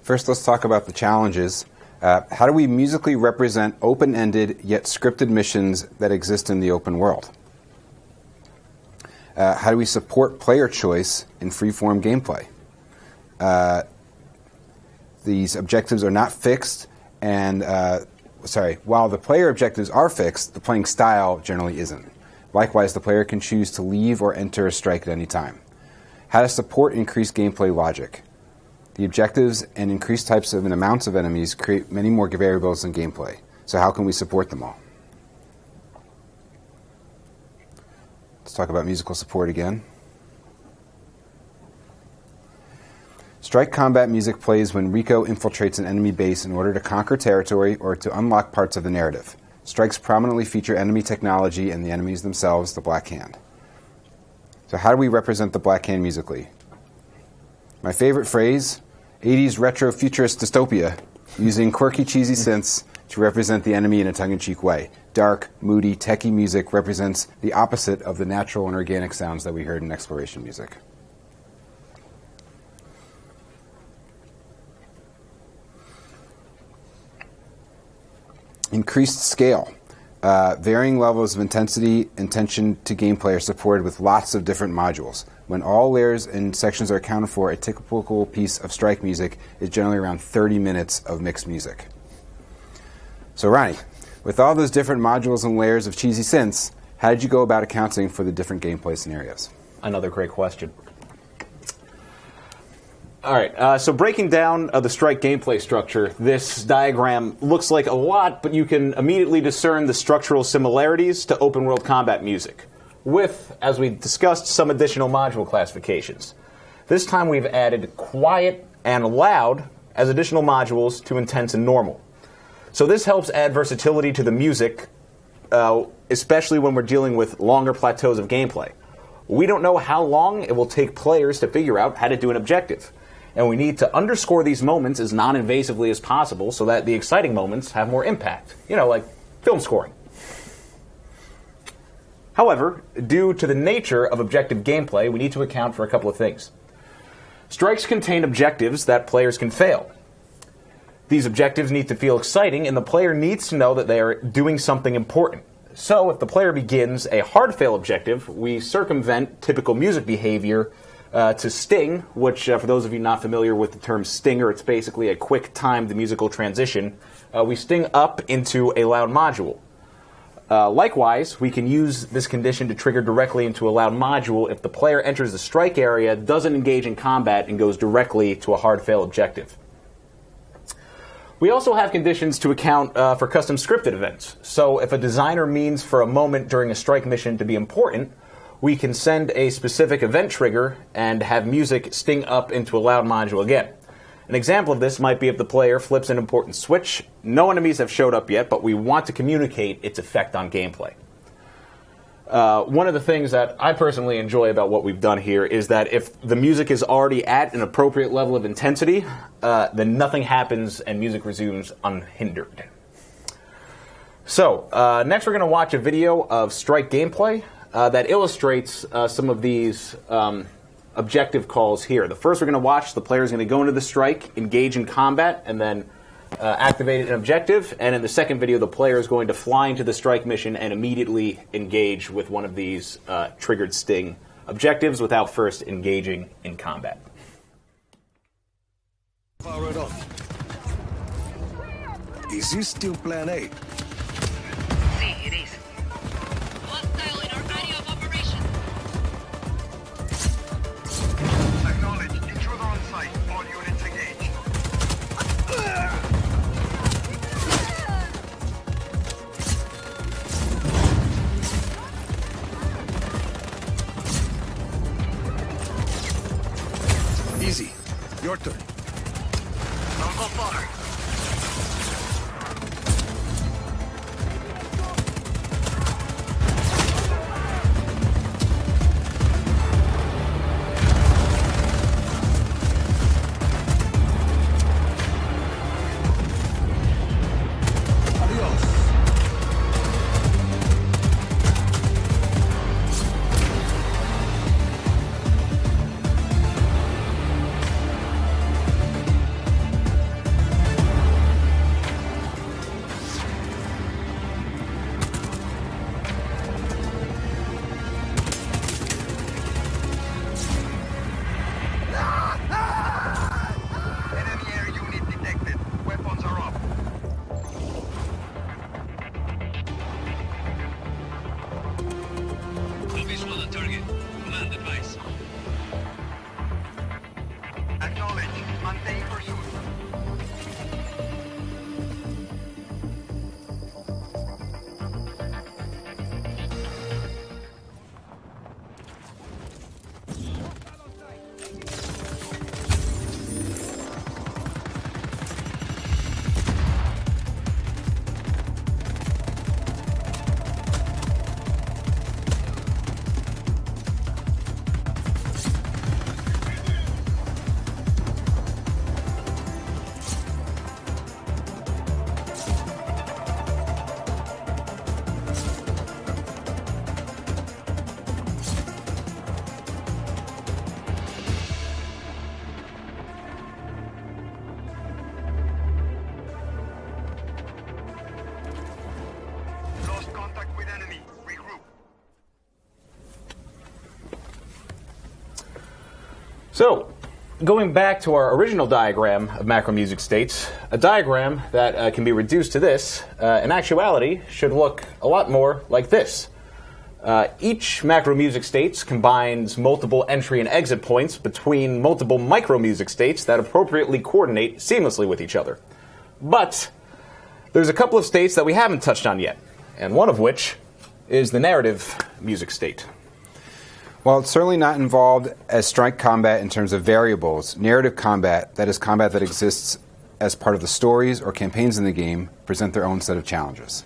B: First, let's talk about the challenges. How do we musically represent open-ended yet scripted missions that exist in the open world? How do we support player choice in free-form gameplay? These objectives are not fixed, and while the player objectives are fixed, the playing style generally isn't. Likewise, the player can choose to leave or enter a strike at any time. How to support increased gameplay logic. The objectives and increased types of and amounts of enemies create many more variables in gameplay. So how can we support them all? Let's talk about musical support again. Strike combat music plays when Rico infiltrates an enemy base in order to conquer territory or to unlock parts of the narrative. Strikes prominently feature enemy technology and the enemies themselves, the Black Hand. So how do we represent the Black Hand musically? My favorite phrase, 80s retro futurist dystopia, using quirky, cheesy synths to represent the enemy in a tongue-in-cheek way. Dark, moody, techie music represents the opposite of the natural and organic sounds that we heard in exploration music. Increased scale. Varying levels of intensity and tension to gameplay are supported with lots of different modules. When all layers and sections are accounted for, a typical piece of strike music is generally around 30 minutes of mixed music. So Ronny, with all those different modules and layers of cheesy synths, how did you go about accounting for the different gameplay scenarios?
A: Another great question. All right, so breaking down the strike gameplay structure, this diagram looks like a lot, but you can immediately discern the structural similarities to open-world combat music, with, as we discussed, some additional module classifications. This time we've added quiet and loud as additional modules to intense and normal. So this helps add versatility to the music, especially when we're dealing with longer plateaus of gameplay. We don't know how long it will take players to figure out how to do an objective. And we need to underscore these moments as non-invasively as possible so that the exciting moments have more impact. You know, like film scoring. However, due to the nature of objective gameplay, we need to account for a couple of things. Strikes contain objectives that players can fail. These objectives need to feel exciting, and the player needs to know that they are doing something important. So, if the player begins a hard fail objective, we circumvent typical music behavior to sting, which, for those of you not familiar with the term stinger, it's basically a quick timed musical transition. We sting up into a loud module. Likewise, we can use this condition to trigger directly into a loud module if the player enters the strike area, doesn't engage in combat, and goes directly to a hard fail objective. We also have conditions to account for custom scripted events. So if a designer means for a moment during a strike mission to be important, we can send a specific event trigger and have music sting up into a loud module again. An example of this might be if the player flips an important switch. No enemies have showed up yet, but we want to communicate its effect on gameplay. One of the things that I personally enjoy about what we've done here is that if the music is already at an appropriate level of intensity, then nothing happens and music resumes unhindered. So, next we're going to watch a video of strike gameplay that illustrates some of these objective calls here. The first we're going to watch, the player is going to go into the strike, engage in combat, and then activate an objective. And in the second video, the player is going to fly into the strike mission and immediately engage with one of these triggered sting objectives without first engaging in combat.
C: Power it on. Is this still plan A?
J: See, it is. Hostile in our area of operation.
I: Acknowledged. Intruder on site. All units engaged.
C: Easy. Your turn.
I: Don't go far.
A: So, going back to our original diagram of macro music states, a diagram that can be reduced to this, in actuality, should look a lot more like this. Each macro music states combines multiple entry and exit points between multiple micro music states that appropriately coordinate seamlessly with each other. But there's a couple of states that we haven't touched on yet, and one of which is the narrative music state.
B: While it's certainly not involved as strike combat in terms of variables, narrative combat, that is combat that exists as part of the stories or campaigns in the game, present their own set of challenges.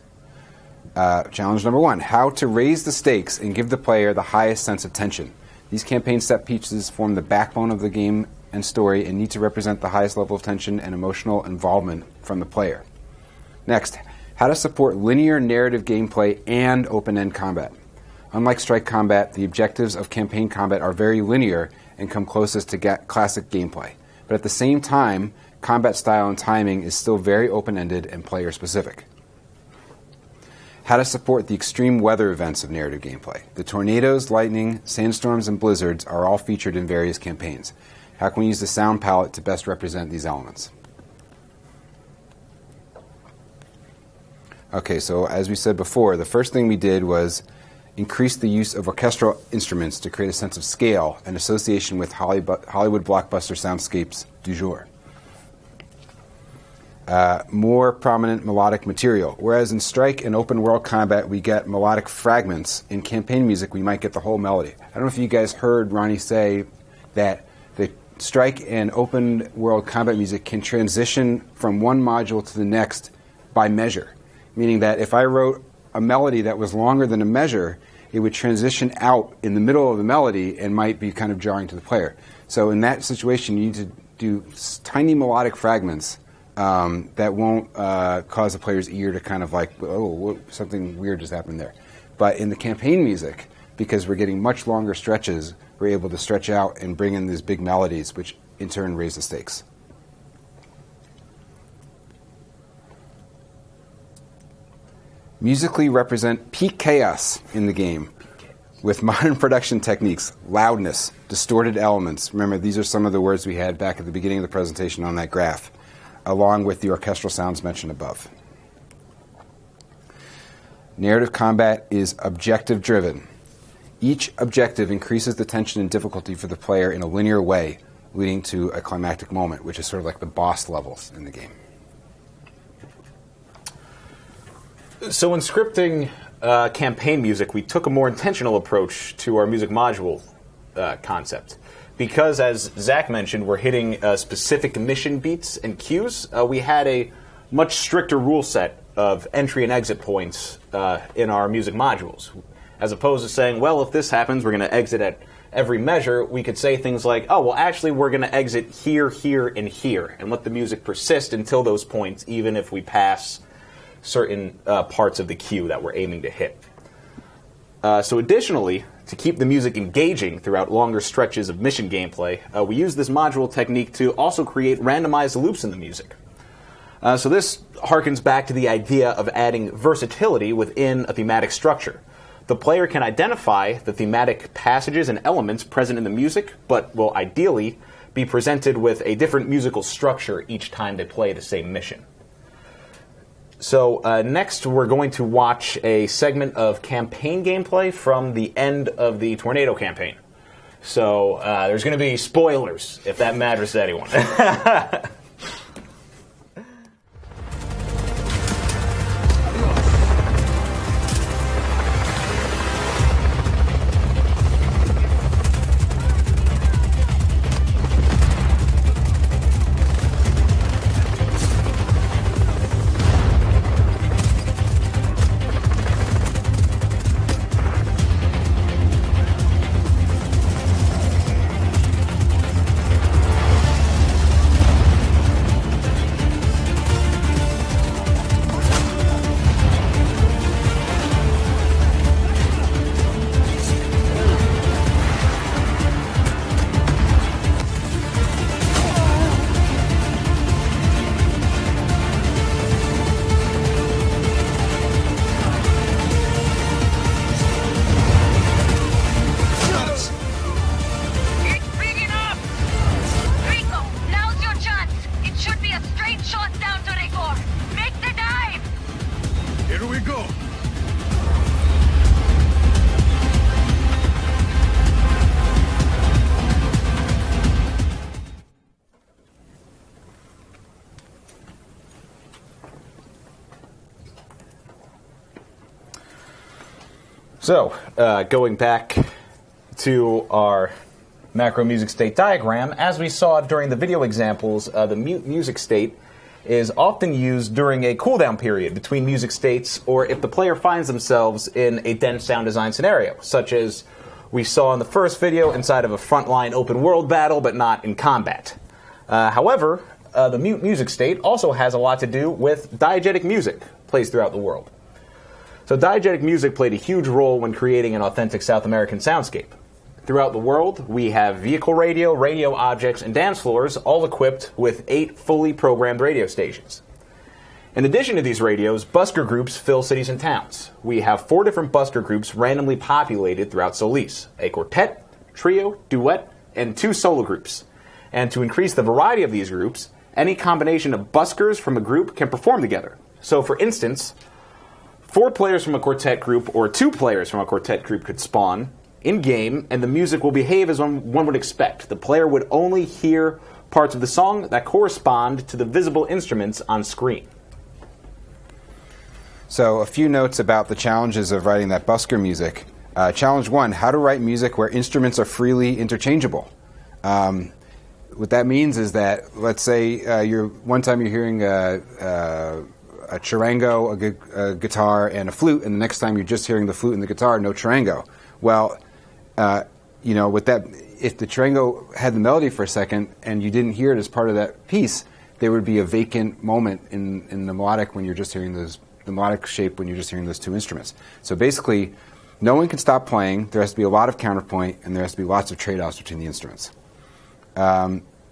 B: Challenge number 1, how to raise the stakes and give the player the highest sense of tension. These campaign set pieces form the backbone of the game and story and need to represent the highest level of tension and emotional involvement from the player. Next, how to support linear narrative gameplay and open-end combat. Unlike strike combat, the objectives of campaign combat are very linear and come closest to classic gameplay. But at the same time, combat style and timing is still very open-ended and player-specific. How to support the extreme weather events of narrative gameplay. The tornadoes, lightning, sandstorms, and blizzards are all featured in various campaigns. How can we use the sound palette to best represent these elements? Okay, so as we said before, the first thing we did was increase the use of orchestral instruments to create a sense of scale and association with Hollywood blockbuster soundscapes du jour. More prominent melodic material. Whereas in strike and open world combat we get melodic fragments, in campaign music we might get the whole melody. I don't know if you guys heard Ronny say that the strike and open world combat music can transition from one module to the next by measure. Meaning that if I wrote a melody that was longer than a measure, it would transition out in the middle of the melody and might be kind of jarring to the player. So in that situation, you need to do tiny melodic fragments that won't cause the player's ear to kind of like, oh, something weird just happened there. But in the campaign music, because we're getting much longer stretches, we're able to stretch out and bring in these big melodies, which in turn raise the stakes. Musically represent peak chaos in the game with modern production techniques, loudness, distorted elements. Remember, these are some of the words we had back at the beginning of the presentation on that graph, along with the orchestral sounds mentioned above. Narrative combat is objective-driven. Each objective increases the tension and difficulty for the player in a linear way, leading to a climactic moment, which is sort of like the boss levels in the game.
A: So in scripting campaign music, we took a more intentional approach to our music module concept. Because, as Zach mentioned, we're hitting specific mission beats and cues, we had a much stricter rule set of entry and exit points in our music modules. As opposed to saying, well, if this happens, we're going to exit at every measure, we could say things like, oh, well, actually, we're going to exit here, here, and here, and let the music persist until those points, even if we pass certain parts of the cue that we're aiming to hit. So additionally, to keep the music engaging throughout longer stretches of mission gameplay, we use this module technique to also create randomized loops in the music. So this harkens back to the idea of adding versatility within a thematic structure. The player can identify the thematic passages and elements present in the music, but will ideally be presented with a different musical structure each time they play the same mission. So next we're going to watch a segment of campaign gameplay from the end of the Tornado campaign. So there's going to be spoilers, if that matters to anyone. So, going back to our macro music state diagram, as we saw during the video examples, the mute music state is often used during a cooldown period between music states, or if the player finds themselves in a dense sound design scenario, such as we saw in the first video inside of a frontline open world battle, but not in combat. However, the mute music state also has a lot to do with diegetic music plays throughout the world. So diegetic music played a huge role when creating an authentic South American soundscape. Throughout the world, we have vehicle radio, radio objects, and dance floors, all equipped with 8 fully programmed radio stations. In addition to these radios, busker groups fill cities and towns. We have 4 different busker groups randomly populated throughout Solis: a quartet, trio, duet, and 2 solo groups. And to increase the variety of these groups, any combination of buskers from a group can perform together. So for instance, 4 players from a quartet group or 2 players from a quartet group could spawn in-game, and the music will behave as one would expect. The player would only hear parts of the song that correspond to the visible instruments on screen.
B: So a few notes about the challenges of writing that busker music. Challenge 1, how to write music where instruments are freely interchangeable. What that means is that, let's say one time you're hearing a charango, a guitar, and a flute, and the next time you're just hearing the flute and the guitar, no charango. Well, with that, if the charango had the melody for a second and you didn't hear it as part of that piece, there would be a vacant moment in the melodic when you're just hearing the melodic shape when you're just hearing those 2 instruments. So basically, no one can stop playing. There has to be a lot of counterpoint, and there has to be lots of trade-offs between the instruments.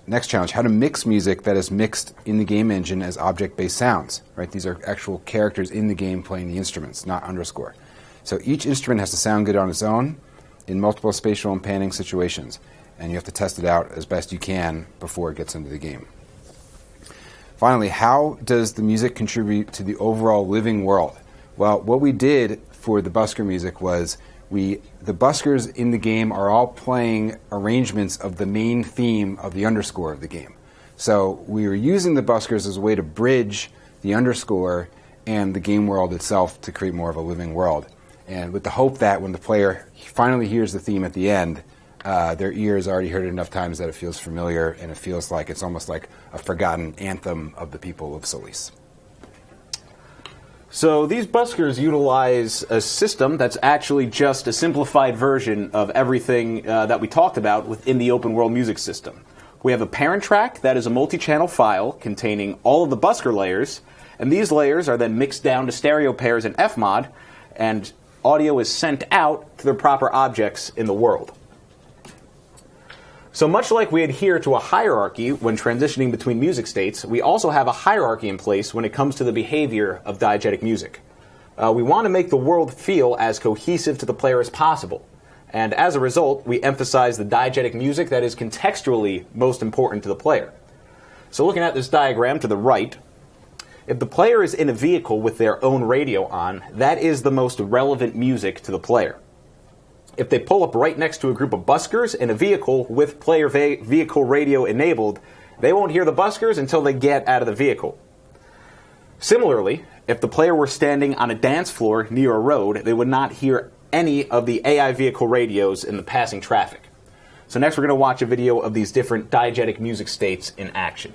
B: Next challenge, how to mix music that is mixed in the game engine as object-based sounds. Right? These are actual characters in the game playing the instruments, not underscore. So each instrument has to sound good on its own in multiple spatial and panning situations, and you have to test it out as best you can before it gets into the game. Finally, how does the music contribute to the overall living world? Well, what we did for the busker music was the buskers in the game are all playing arrangements of the main theme of the underscore of the game. So we were using the buskers as a way to bridge the underscore and the game world itself to create more of a living world. And with the hope that when the player finally hears the theme at the end, their ears already heard it enough times that it feels familiar, and it feels like it's almost like a forgotten anthem of the people of Solis.
A: So these buskers utilize a system that's actually just a simplified version of everything that we talked about within the open world music system. We have a parent track that is a multi-channel file containing all of the busker layers, and these layers are then mixed down to stereo pairs in Fmod, and audio is sent out to the proper objects in the world. So much like we adhere to a hierarchy when transitioning between music states, we also have a hierarchy in place when it comes to the behavior of diegetic music. We want to make the world feel as cohesive to the player as possible. And as a result, we emphasize the diegetic music that is contextually most important to the player. So looking at this diagram to the right, if the player is in a vehicle with their own radio on, that is the most relevant music to the player. If they pull up right next to a group of buskers in a vehicle with player vehicle radio enabled, they won't hear the buskers until they get out of the vehicle. Similarly, if the player were standing on a dance floor near a road, they would not hear any of the AI vehicle radios in the passing traffic. So next we're going to watch a video of these different diegetic music states in action.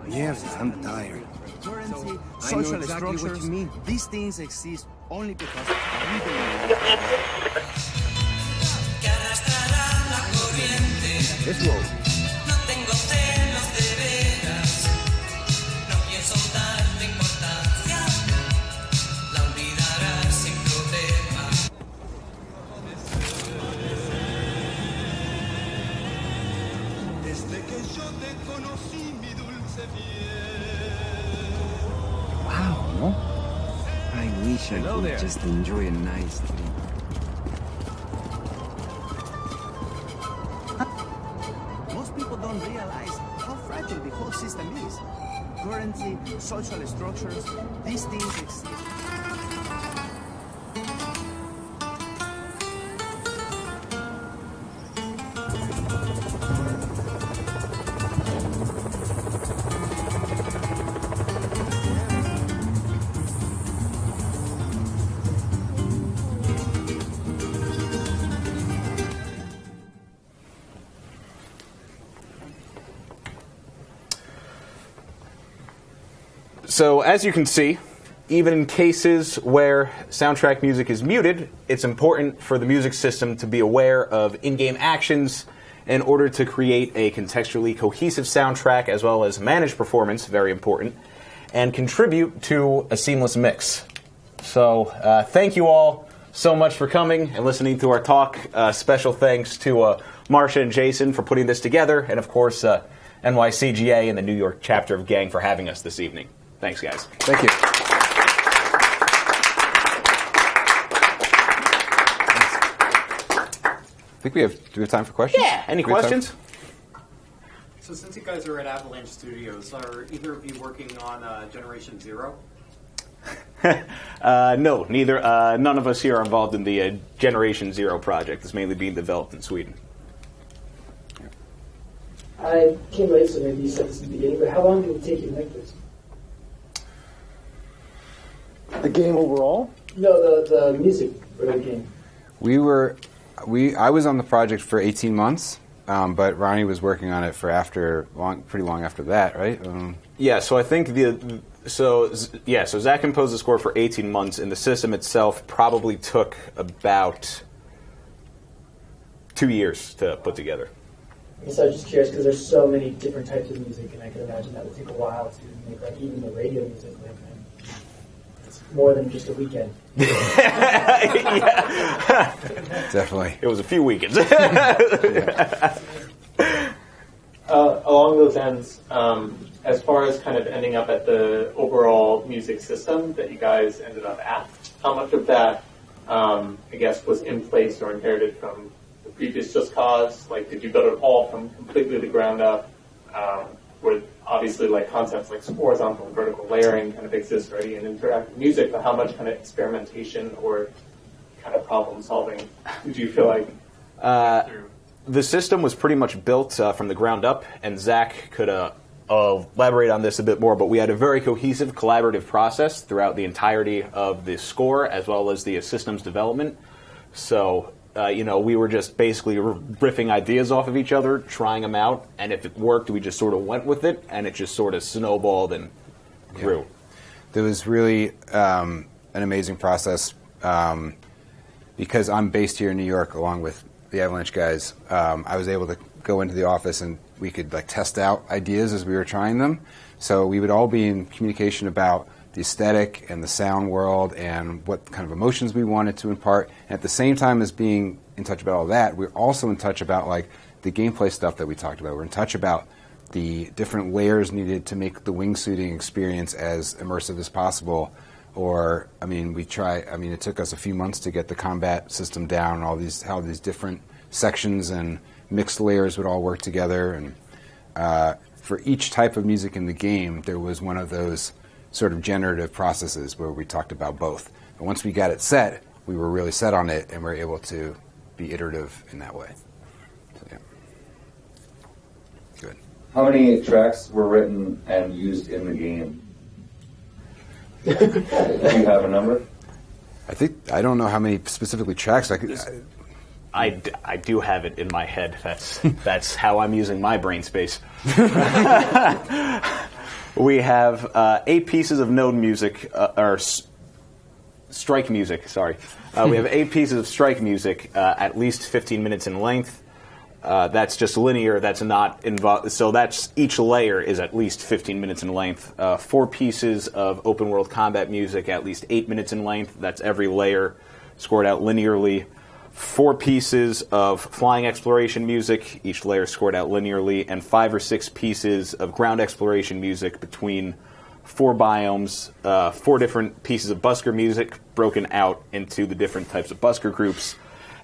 C: Yes, I'm tired.
G: Currency,
C: I know
G: social
C: exactly what
G: structures,
C: you mean.
G: these things exist only because we believe.
C: Let's roll.
H: Wow, no? I wish I could just enjoy a nice drink.
G: don't realize how fragile the whole system is. Currency, social structures, these things exist.
A: So as you can see, even in cases where soundtrack music is muted, it's important for the music system to be aware of in-game actions in order to create a contextually cohesive soundtrack as well as manage performance, very important, and contribute to a seamless mix. So thank you all so much for coming and listening to our talk. Special thanks to Marcia and Jason for putting this together, and of course NYCGA and the New York chapter of Gang for having us this evening. Thanks, guys.
B: Thank you. I think do we have time for questions?
A: Yeah. Any questions?
K: So since you guys are at Avalanche Studios, are either of you working on Generation Zero?
A: No, neither. None of us here are involved in the Generation Zero project. It's mainly being developed in Sweden.
L: I came late, so maybe you said this in the beginning, but how long did it take you to make this?
M: The game overall?
L: No, the music for the game.
B: I was on the project for 18 months, but Ronny was working on it for pretty long after that, right?
A: Yeah, so I think so Zach composed the score for 18 months, and the system itself probably took about 2 years to put together.
L: So I was just curious because there's so many different types of music, and I can imagine that would take a while to make, like, even the radio music. Like, it's more than just a weekend.
A: Yeah.
B: Definitely.
A: It was a few weekends.
N: Along those ends, as far as kind of ending up at the overall music system that you guys ended up at, how much of that, I guess, was in place or inherited from the previous Just Cause? Like, did you build it all from completely the ground up? Where obviously, like, concepts like horizontal and vertical layering kind of exist already in interactive music, but how much kind of experimentation or kind of problem solving did you feel like through?
A: The system was pretty much built from the ground up, and Zach could elaborate on this a bit more, but we had a very cohesive, collaborative process throughout the entirety of the score as well as the systems development. So, we were just basically riffing ideas off of each other, trying them out, and if it worked, we just sort of went with it, and it just sort of snowballed and grew.
B: Yeah. There was really an amazing process because I'm based here in New York along with the Avalanche guys. I was able to go into the office and we could test out ideas as we were trying them. So we would all be in communication about the aesthetic and the sound world and what kind of emotions we wanted to impart. And at the same time as being in touch about all that, we're also in touch about the gameplay stuff that we talked about. We're in touch about the different layers needed to make the wingsuiting experience as immersive as possible. Or, it took us a few months to get the combat system down, and how these different sections and mixed layers would all work together. And for each type of music in the game, there was one of those sort of generative processes where we talked about both. But once we got it set, we were really set on it, and we were able to be iterative in that way. So, yeah. Good.
O: How many tracks were written and used in the game? Do you have a number?
B: I don't know how many specifically tracks.
A: I do have it in my head. That's how I'm using my brain space. We have 8 pieces of node music, or strike music, sorry. We have 8 pieces of strike music, at least 15 minutes in length. That's just linear, that's not involved. So each layer is at least 15 minutes in length. 4 pieces of open world combat music, at least 8 minutes in length. That's every layer scored out linearly. 4 pieces of flying exploration music, each layer scored out linearly, and 5 or 6 pieces of ground exploration music between 4 biomes, 4 different pieces of busker music broken out into the different types of busker groups,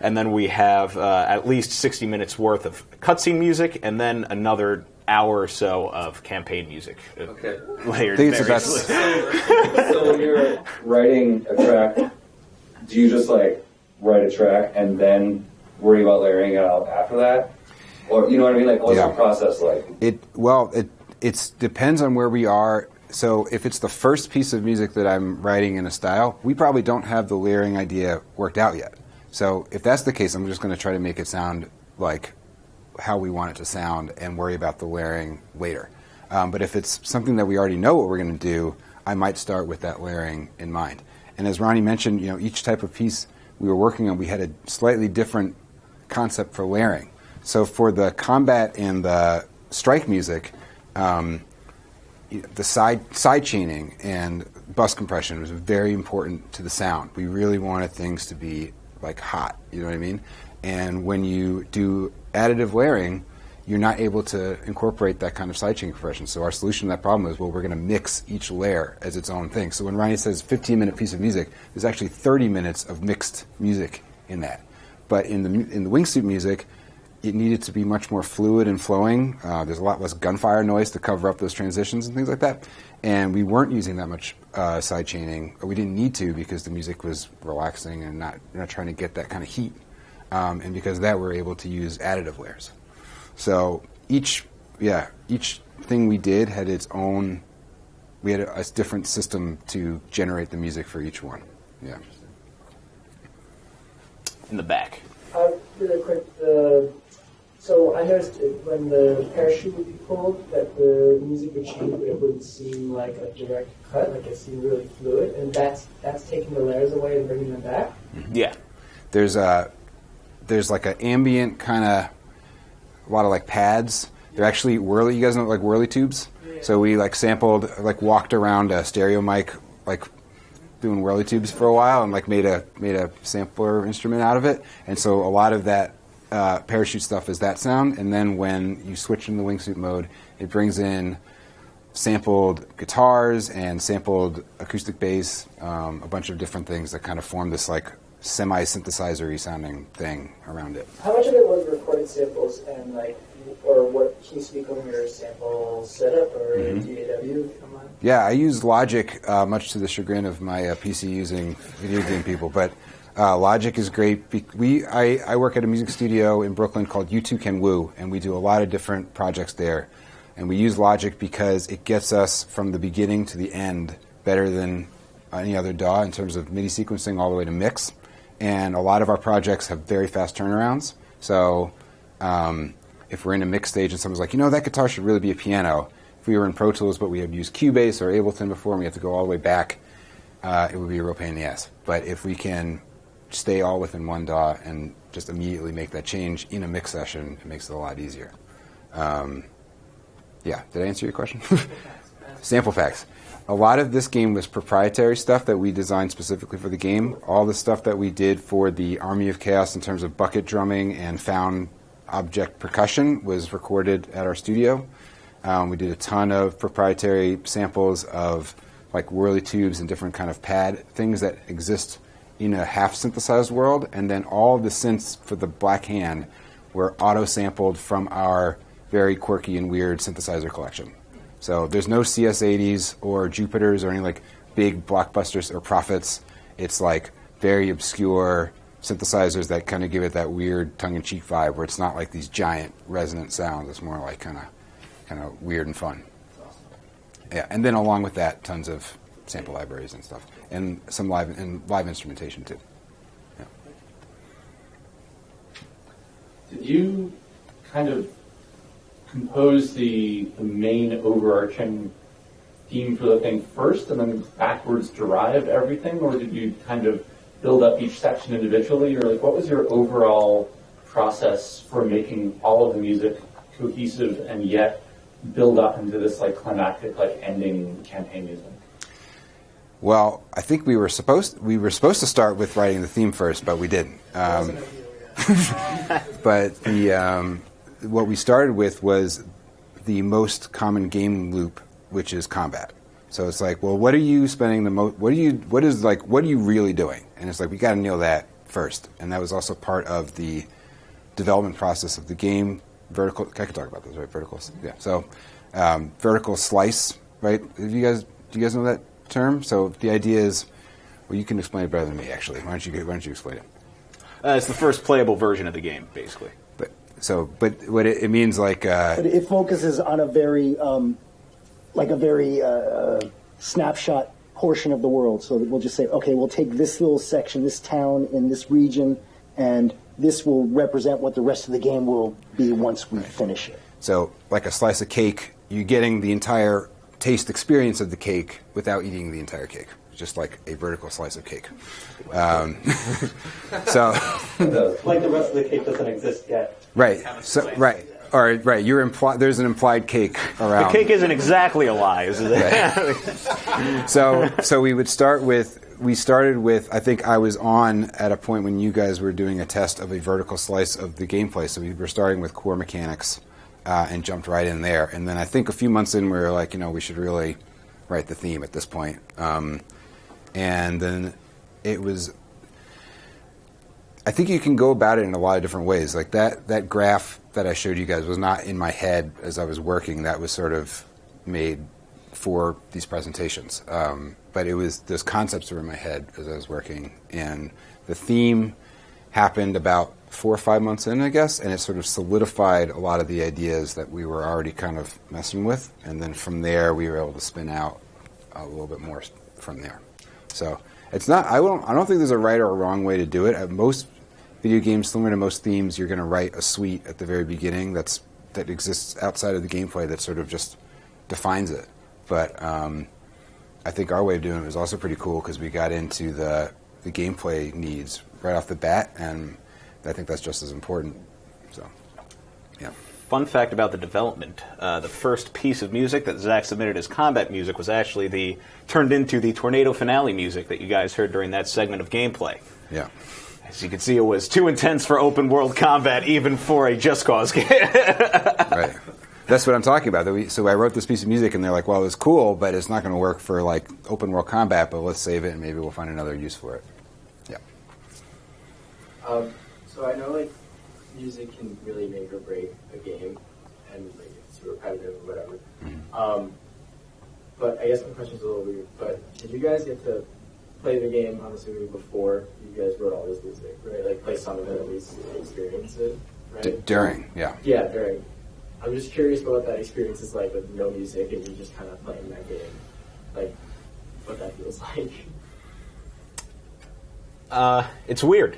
A: and then we have at least 60 minutes worth of cutscene music, and then another hour or so of campaign music.
O: Okay.
A: Layered.
B: I think it's the best.
O: So when you're writing a track, do you just like write a track and then worry about layering it out after that? Or, you know what I mean? Like, what's the process like?
B: It depends on where we are. So if it's the first piece of music that I'm writing in a style, we probably don't have the layering idea worked out yet. So if that's the case, I'm just going to try to make it sound like how we want it to sound and worry about the layering later. But if it's something that we already know what we're going to do, I might start with that layering in mind. And as Ronny mentioned, each type of piece we were working on, we had a slightly different concept for layering. So for the combat and the strike music, the side chaining and bus compression was very important to the sound. We really wanted things to be like hot, you know what I mean? And when you do additive layering, you're not able to incorporate that kind of sidechain compression. So our solution to that problem is, we're going to mix each layer as its own thing. So when Ronny says 15-minute piece of music, there's actually 30 minutes of mixed music in that. But in the wingsuit music, it needed to be much more fluid and flowing. There's a lot less gunfire noise to cover up those transitions and things like that. And we weren't using that much sidechaining, or we didn't need to, because the music was relaxing and not trying to get that kind of heat. And because of that, we're able to use additive layers. So each thing we did had its own. We had a different system to generate the music for each one. Yeah.
A: In the back.
L: Really quick. So I noticed when the parachute would be pulled, that the music would change, but it wouldn't seem like a direct cut. Like it seemed really fluid, and that's taking the layers away and bringing them back.
A: Yeah.
B: There's like an ambient kind of, a lot of like pads. They're actually whirly. You guys know like whirly tubes? Yeah. So we like sampled, like walked around a stereo mic, like doing whirly tubes for a while, and like made a sampler instrument out of it. And so a lot of that parachute stuff is that sound. And then when you switch into the wingsuit mode, it brings in sampled guitars and sampled acoustic bass, a bunch of different things that kind of form this like semi-synthesizer-y sounding thing around it.
L: How much of it was recorded samples and what can you speak on your sample setup or DAW?
B: Yeah, I use Logic, much to the chagrin of my PC-using video game people, but Logic is great. I work at a music studio in Brooklyn called U2 Can Woo, and we do a lot of different projects there. And we use Logic because it gets us from the beginning to the end better than any other DAW in terms of MIDI sequencing all the way to mix. And a lot of our projects have very fast turnarounds. So if we're in a mix stage and someone's like, that guitar should really be a piano. If we were in Pro Tools but we had used Cubase or Ableton before and we have to go all the way back, it would be a real pain in the ass. But if we can stay all within one DAW and just immediately make that change in a mix session, it makes it a lot easier. Yeah, did I answer your question? Sample packs. A lot of this game was proprietary stuff that we designed specifically for the game. All the stuff that we did for the Army of Chaos in terms of bucket drumming and found object percussion was recorded at our studio. We did a ton of proprietary samples of like whirly tubes and different kind of pad things that exist in a half-synthesized world. And then all of the synths for the Black Hand were auto-sampled from our very quirky and weird synthesizer collection. So there's no CS80s or Jupiters or any like big blockbusters or Prophets. It's like very obscure synthesizers that kind of give it that weird tongue-in-cheek vibe where it's not like these giant resonant sounds. It's more like kind of weird and fun. Yeah, and then along with that, tons of sample libraries and stuff, and some live instrumentation too. Yeah.
N: Did you kind of compose the main overarching theme for the thing first and then backwards derive everything, or did you kind of build up each section individually, or like what was your overall process for making all of the music cohesive and yet build up into this like climactic like ending campaign music?
B: Well, I think we were supposed to start with writing the theme first, but we didn't. But what we started with was the most common game loop, which is combat. So it's like, well, what are you spending the most? What are you really doing? And it's like we got to nail that first, and that was also part of the development process of the game. Vertical. I could talk about those, right? Verticals. Yeah. So vertical slice, right? Do you guys know that term? So the idea is, well, you can explain it better than me, actually. Why don't you explain it?
A: It's the first playable version of the game, basically.
B: But what it means, like.
M: But it focuses on a very snapshot portion of the world. So that we'll just say, okay, we'll take this little section, this town in this region, and this will represent what the rest of the game will be once we finish it.
B: So, like a slice of cake, you're getting the entire taste experience of the cake without eating the entire cake. Just like a vertical slice of cake. So,
N: like the rest of the cake doesn't exist yet.
B: Right. So, right. Or right. There's an implied cake around.
A: The cake isn't exactly a lie, is it?
B: Right. So we started with. I think I was on at a point when you guys were doing a test of a vertical slice of the gameplay. So we were starting with core mechanics and jumped right in there. And then I think a few months in, we were like, we should really write the theme at this point. And then it was. I think you can go about it in a lot of different ways. Like that graph that I showed you guys was not in my head as I was working. That was sort of made for these presentations. But those concepts were in my head as I was working. And the theme happened about 4 or 5 months in, I guess, and it sort of solidified a lot of the ideas that we were already kind of messing with. And then from there, we were able to spin out a little bit more from there. So it's not. I don't think there's a right or a wrong way to do it. Most video games, similar to most themes, you're going to write a suite at the very beginning that exists outside of the gameplay that sort of just defines it. But I think our way of doing it was also pretty cool because we got into the gameplay needs right off the bat, and I think that's just as important. So, yeah.
A: Fun fact about the development: the first piece of music that Zach submitted as combat music was actually turned into the tornado finale music that you guys heard during that segment of gameplay.
B: Yeah.
A: As you can see, it was too intense for open world combat, even for a Just Cause game.
B: Right. That's what I'm talking about. So I wrote this piece of music, and they're like, well, it's cool, but it's not going to work for like open world combat, but let's save it, and maybe we'll find another use for it. Yeah.
L: So I know like music can really make or break a game, and like it's repetitive or whatever.
B: Mm-hmm.
L: But I guess my question's a little weird. But did you guys get to play the game, I'm assuming, before you guys wrote all this music, right? Like play some of it at least, experience it, right?
B: During, yeah.
L: Yeah, during. I'm just curious what that experience is like with no music and you just kind of playing that game. Like, what that feels like.
A: It's weird.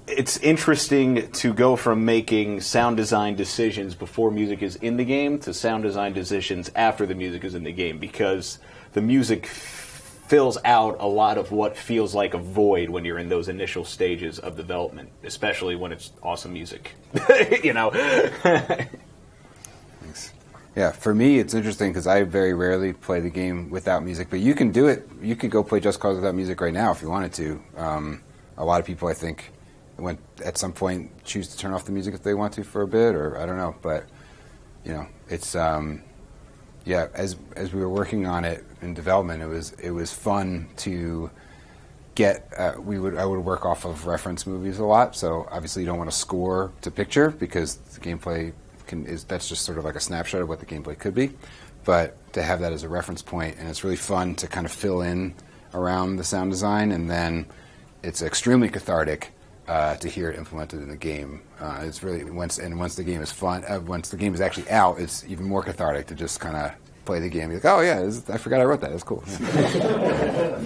A: It's interesting to go from making sound design decisions before music is in the game to sound design decisions after the music is in the game, because the music fills out a lot of what feels like a void when you're in those initial stages of development, especially when it's awesome music.
B: Thanks. Yeah, for me, it's interesting because I very rarely play the game without music, but you can do it. You could go play Just Cause without music right now if you wanted to. A lot of people, I think, at some point choose to turn off the music if they want to for a bit, or I don't know, but it's as we were working on it in development, it was fun to get. I would work off of reference movies a lot, so obviously you don't want to score to picture because the gameplay that's just sort of like a snapshot of what the gameplay could be, but to have that as a reference point, and it's really fun to kind of fill in around the sound design, and then it's extremely cathartic to hear it implemented in the game. It's really once the game is fun. Once the game is actually out, it's even more cathartic to just kind of play the game. You're like, oh yeah, I forgot I wrote that. That's cool. Yeah.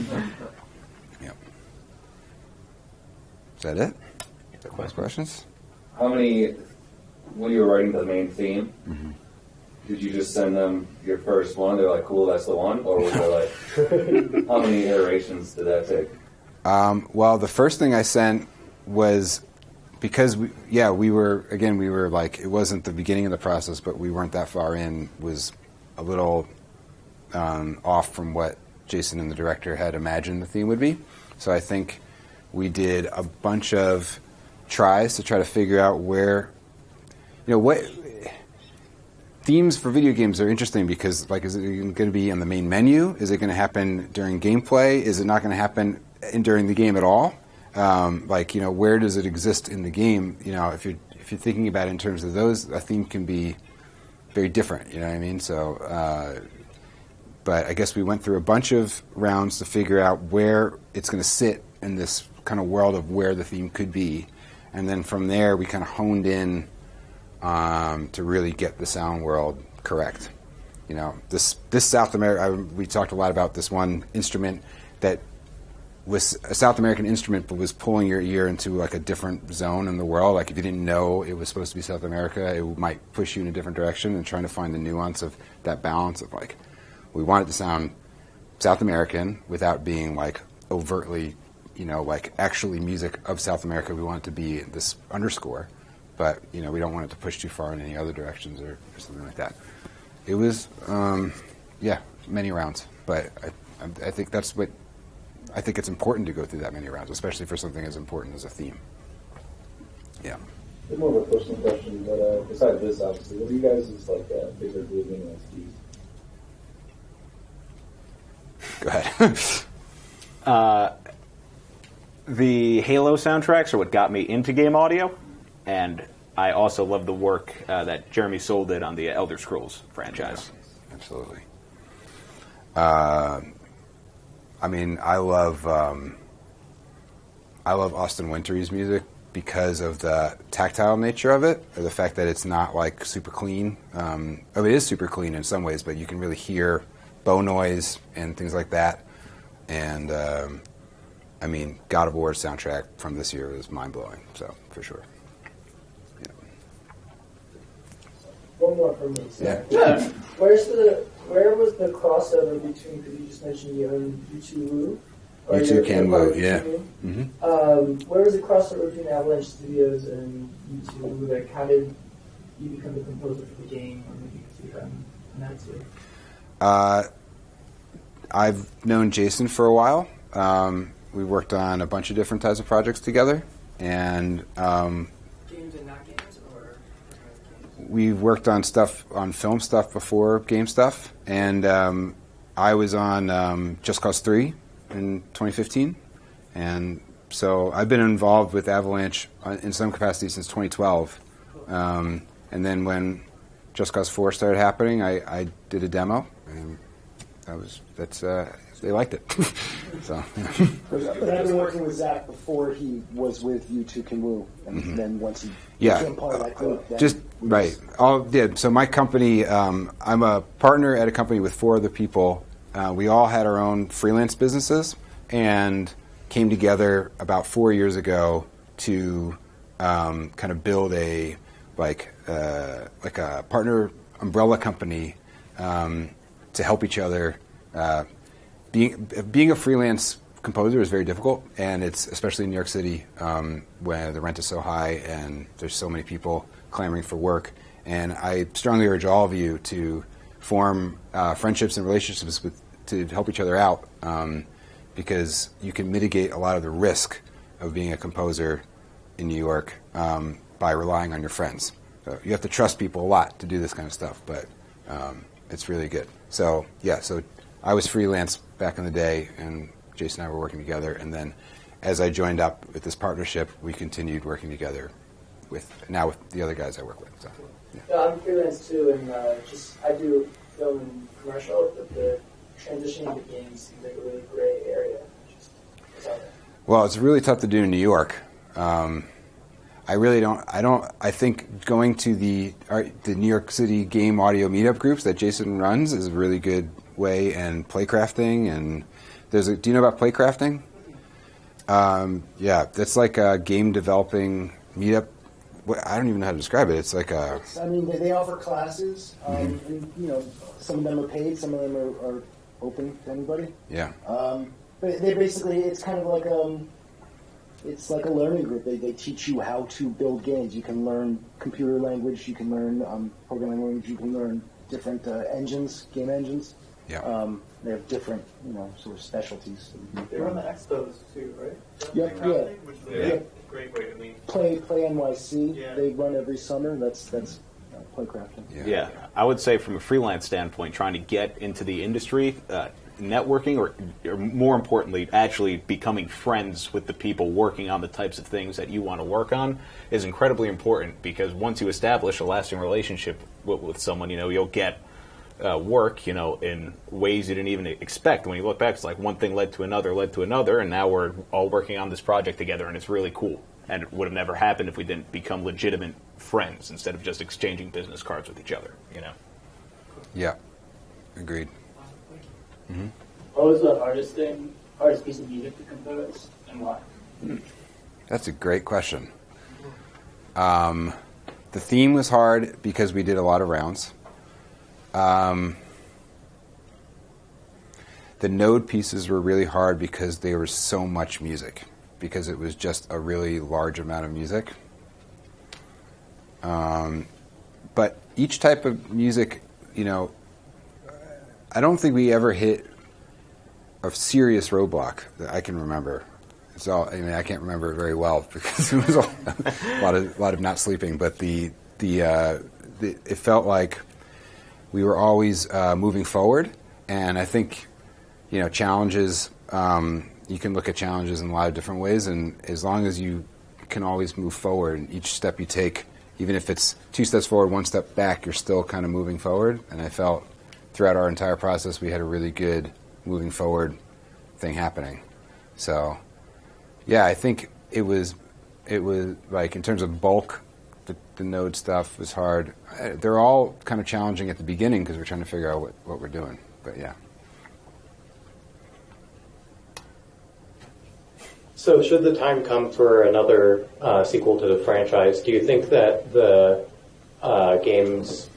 B: Yeah. Is that it? Questions?
O: How many? When you were writing the main theme, did you just send them your first one? They're like, cool, that's the one, or was there like how many iterations did that take?
B: Well, the first thing I sent was because we were like, it wasn't the beginning of the process, but we weren't that far in, was a little off from what Jason and the director had imagined the theme would be. So I think we did a bunch of tries to try to figure out where, what themes for video games are interesting because, like, is it going to be on the main menu? Is it going to happen during gameplay? Is it not going to happen during the game at all? Like, you know, where does it exist in the game? You know, if you're thinking about it in terms of those, a theme can be very different. You know what I mean? So, but I guess we went through a bunch of rounds to figure out where it's going to sit in this kind of world of where the theme could be, and then from there we kind of honed in to really get the sound world correct. You know, this South America, we talked a lot about this one instrument that was a South American instrument but was pulling your ear into like a different zone in the world. Like if you didn't know it was supposed to be South America, it might push you in a different direction, and trying to find the nuance of that balance of like, we want it to sound South American without being like overtly, you know, like actually music of South America. We want it to be this underscore, but you know, we don't want it to push too far in any other directions or something like that. It was, yeah, many rounds, but I think that's what, I think it's important to go through that many rounds, especially for something as important as a theme. Yeah.
P: It's more of a personal question, but besides this, obviously, what are you guys' like favorite video game NFTs?
B: Go ahead.
A: The Halo soundtracks are what got me into game audio, and I also love the work that Jeremy Soule did on the Elder Scrolls franchise.
B: Yeah, absolutely. I mean, I love Austin Wintory's music because of the tactile nature of it, or the fact that it's not like super clean. It is super clean in some ways, but you can really hear bow noise and things like that. And I mean, God of War's soundtrack from this year was mind-blowing, so for sure. Yeah.
L: One more from me. So
B: Yeah.
L: Where was the crossover between, because you just mentioned you own U2 Woo?
B: U2 Can Woo, yeah.
L: Mm-hmm. Where was the crossover between Avalanche Studios and U2 Woo? Like, how did you become the composer for the game, or maybe you could on that too?
B: I've known Jason for a while. We worked on a bunch of different types of projects together, and
L: Games and not games, or?
B: we've worked on film stuff before game stuff, and I was on Just Cause 3 in 2015, and so I've been involved with Avalanche in some capacity since 2012, and then when Just Cause 4 started happening, I did a demo, and they liked it. So, yeah.
M: But I've been working with Zach before he was with U2 Can Woo, and then once he became part of that group.
B: Right. So my company, I'm a partner at a company with 4 other people. We all had our own freelance businesses and came together about 4 years ago to kind of build a partner umbrella company to help each other. Being a freelance composer is very difficult, and it's especially in New York City where the rent is so high and there's so many people clamoring for work. And I strongly urge all of you to form friendships and relationships to help each other out, because you can mitigate a lot of the risk of being a composer in New York by relying on your friends. So you have to trust people a lot to do this kind of stuff, but it's really good. So yeah, so I was freelance back in the day, and Jason and I were working together, and then as I joined up with this partnership, we continued working together with the other guys I work with. So,
L: yeah. I'm freelance too, and I do film and commercial, but the transitioning to games seems like a really gray area.
B: Well, it's really tough to do in New York. I think going to the New York City game audio meetup groups that Jason runs is a really good way, and playcrafting, and do you know about playcrafting? Yeah, that's like a game developing meetup. I don't even know how to describe it. It's like a.
M: They offer classes, and some of them are paid, some of them are open to anybody.
B: Yeah.
M: But they basically, it's kind of like it's like a learning group. They teach you how to build games. You can learn computer language. You can learn programming language. You can learn different game engines.
B: Yeah.
M: They have different, sort of specialties.
N: They run the expos too, right?
M: Yeah.
N: Which is a great way to meet.
M: Play NYC.
N: Yeah.
M: They run every summer. That's play crafting.
A: Yeah, I would say from a freelance standpoint, trying to get into the industry, networking, or more importantly, actually becoming friends with the people working on the types of things that you want to work on is incredibly important, because once you establish a lasting relationship with someone, you'll get work, in ways you didn't even expect. When you look back, it's like one thing led to another, and now we're all working on this project together, and it's really cool. And it would have never happened if we didn't become legitimate friends instead of just exchanging business cards with each other,
B: Yeah, agreed. Mm-hmm.
L: What was the hardest piece of music to compose, and why?
B: That's a great question. The theme was hard because we did a lot of rounds. The node pieces were really hard because there was so much music, because it was just a really large amount of music. But each type of music, I don't think we ever hit a serious roadblock that I can remember. I can't remember it very well because it was a lot of not sleeping. But it felt like we were always moving forward, and I think challenges. You can look at challenges in a lot of different ways, and as long as you can always move forward, and each step you take, even if it's 2 steps forward, 1 step back, you're still kind of moving forward. And I felt throughout our entire process we had a really good moving forward thing happening. So, yeah, I think it was like in terms of bulk, the node stuff was hard. They're all kind of challenging at the beginning because we're trying to figure out what we're doing. But yeah.
N: So should the time come for another sequel to the franchise, do you think that the game's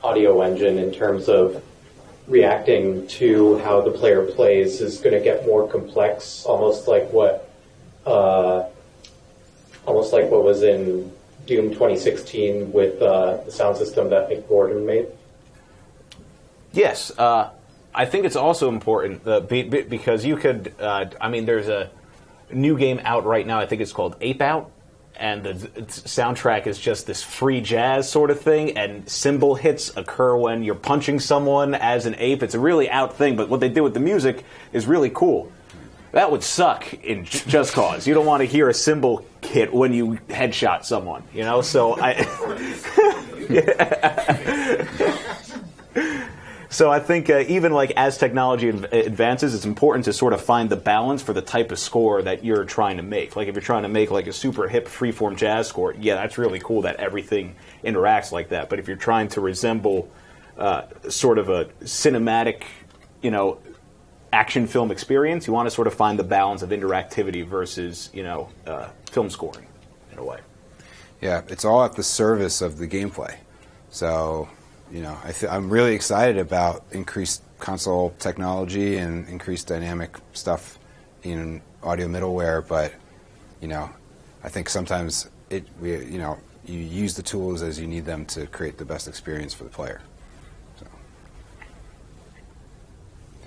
N: audio engine, in terms of reacting to how the player plays, is going to get more complex, almost like what was in Doom 2016 with the sound system that Mick Gordon made?
A: Yes, I think it's also important because you could. There's a new game out right now. I think it's called Ape Out, and the soundtrack is just this free jazz sort of thing, and cymbal hits occur when you're punching someone as an ape. It's a really out thing, but what they do with the music is really cool. That would suck in Just Cause. You don't want to hear a cymbal hit when you headshot someone, So So I think even as technology advances, it's important to sort of find the balance for the type of score that you're trying to make. Like if you're trying to make like a super hip freeform jazz score, yeah, that's really cool that everything interacts like that. But if you're trying to resemble sort of a cinematic, action film experience, you want to sort of find the balance of interactivity versus, film scoring in a way.
B: Yeah, it's all at the service of the gameplay. So, I'm really excited about increased console technology and increased dynamic stuff in audio middleware, but, I think sometimes you use the tools as you need them to create the best experience for the player. So.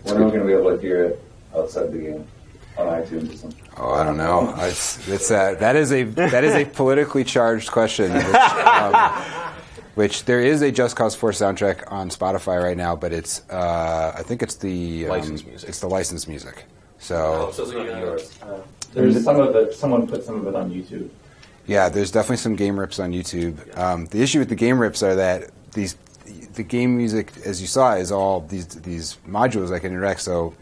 O: When are we going to be able to hear it outside the game on iTunes or something?
B: Oh, I don't know. That is a politically charged question. Which there is a Just Cause 4 soundtrack on Spotify right now, but it's I think it's the
A: licensed music.
B: It's the licensed music. So
P: there's some of it. Someone put some of it on YouTube.
B: Yeah, there's definitely some game rips on YouTube. The issue with the game rips are that the game music, as you saw, is all these modules that can interact. So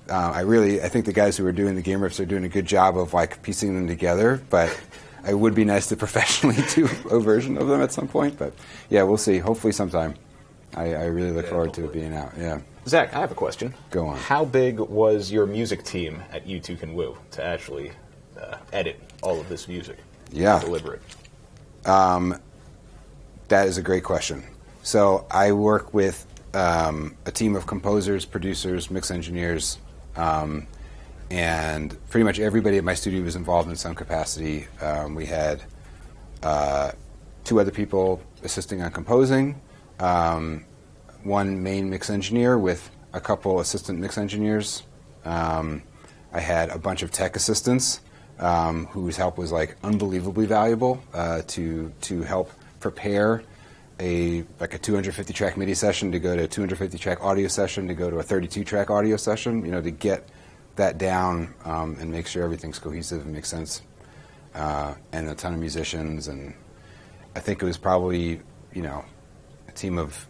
B: I think the guys who are doing the game rips are doing a good job of like piecing them together, but. It would be nice to professionally do a version of them at some point, but yeah, we'll see. Hopefully sometime. I really look forward to it being out. Yeah.
A: Zach, I have a question.
B: Go on.
A: How big was your music team at U2 Can Woo to actually edit all of this music?
B: Yeah.
A: Deliver it?
B: That is a great question. So I work with a team of composers, producers, mix engineers, and pretty much everybody at my studio was involved in some capacity. We had 2 other people assisting on composing, 1 main mix engineer with a couple assistant mix engineers. I had a bunch of tech assistants whose help was like unbelievably valuable to help prepare a 250 track MIDI session to go to a 250 track audio session to go to a 32 track audio session, to get that down and make sure everything's cohesive and makes sense. And a ton of musicians, and I think it was probably, a team of,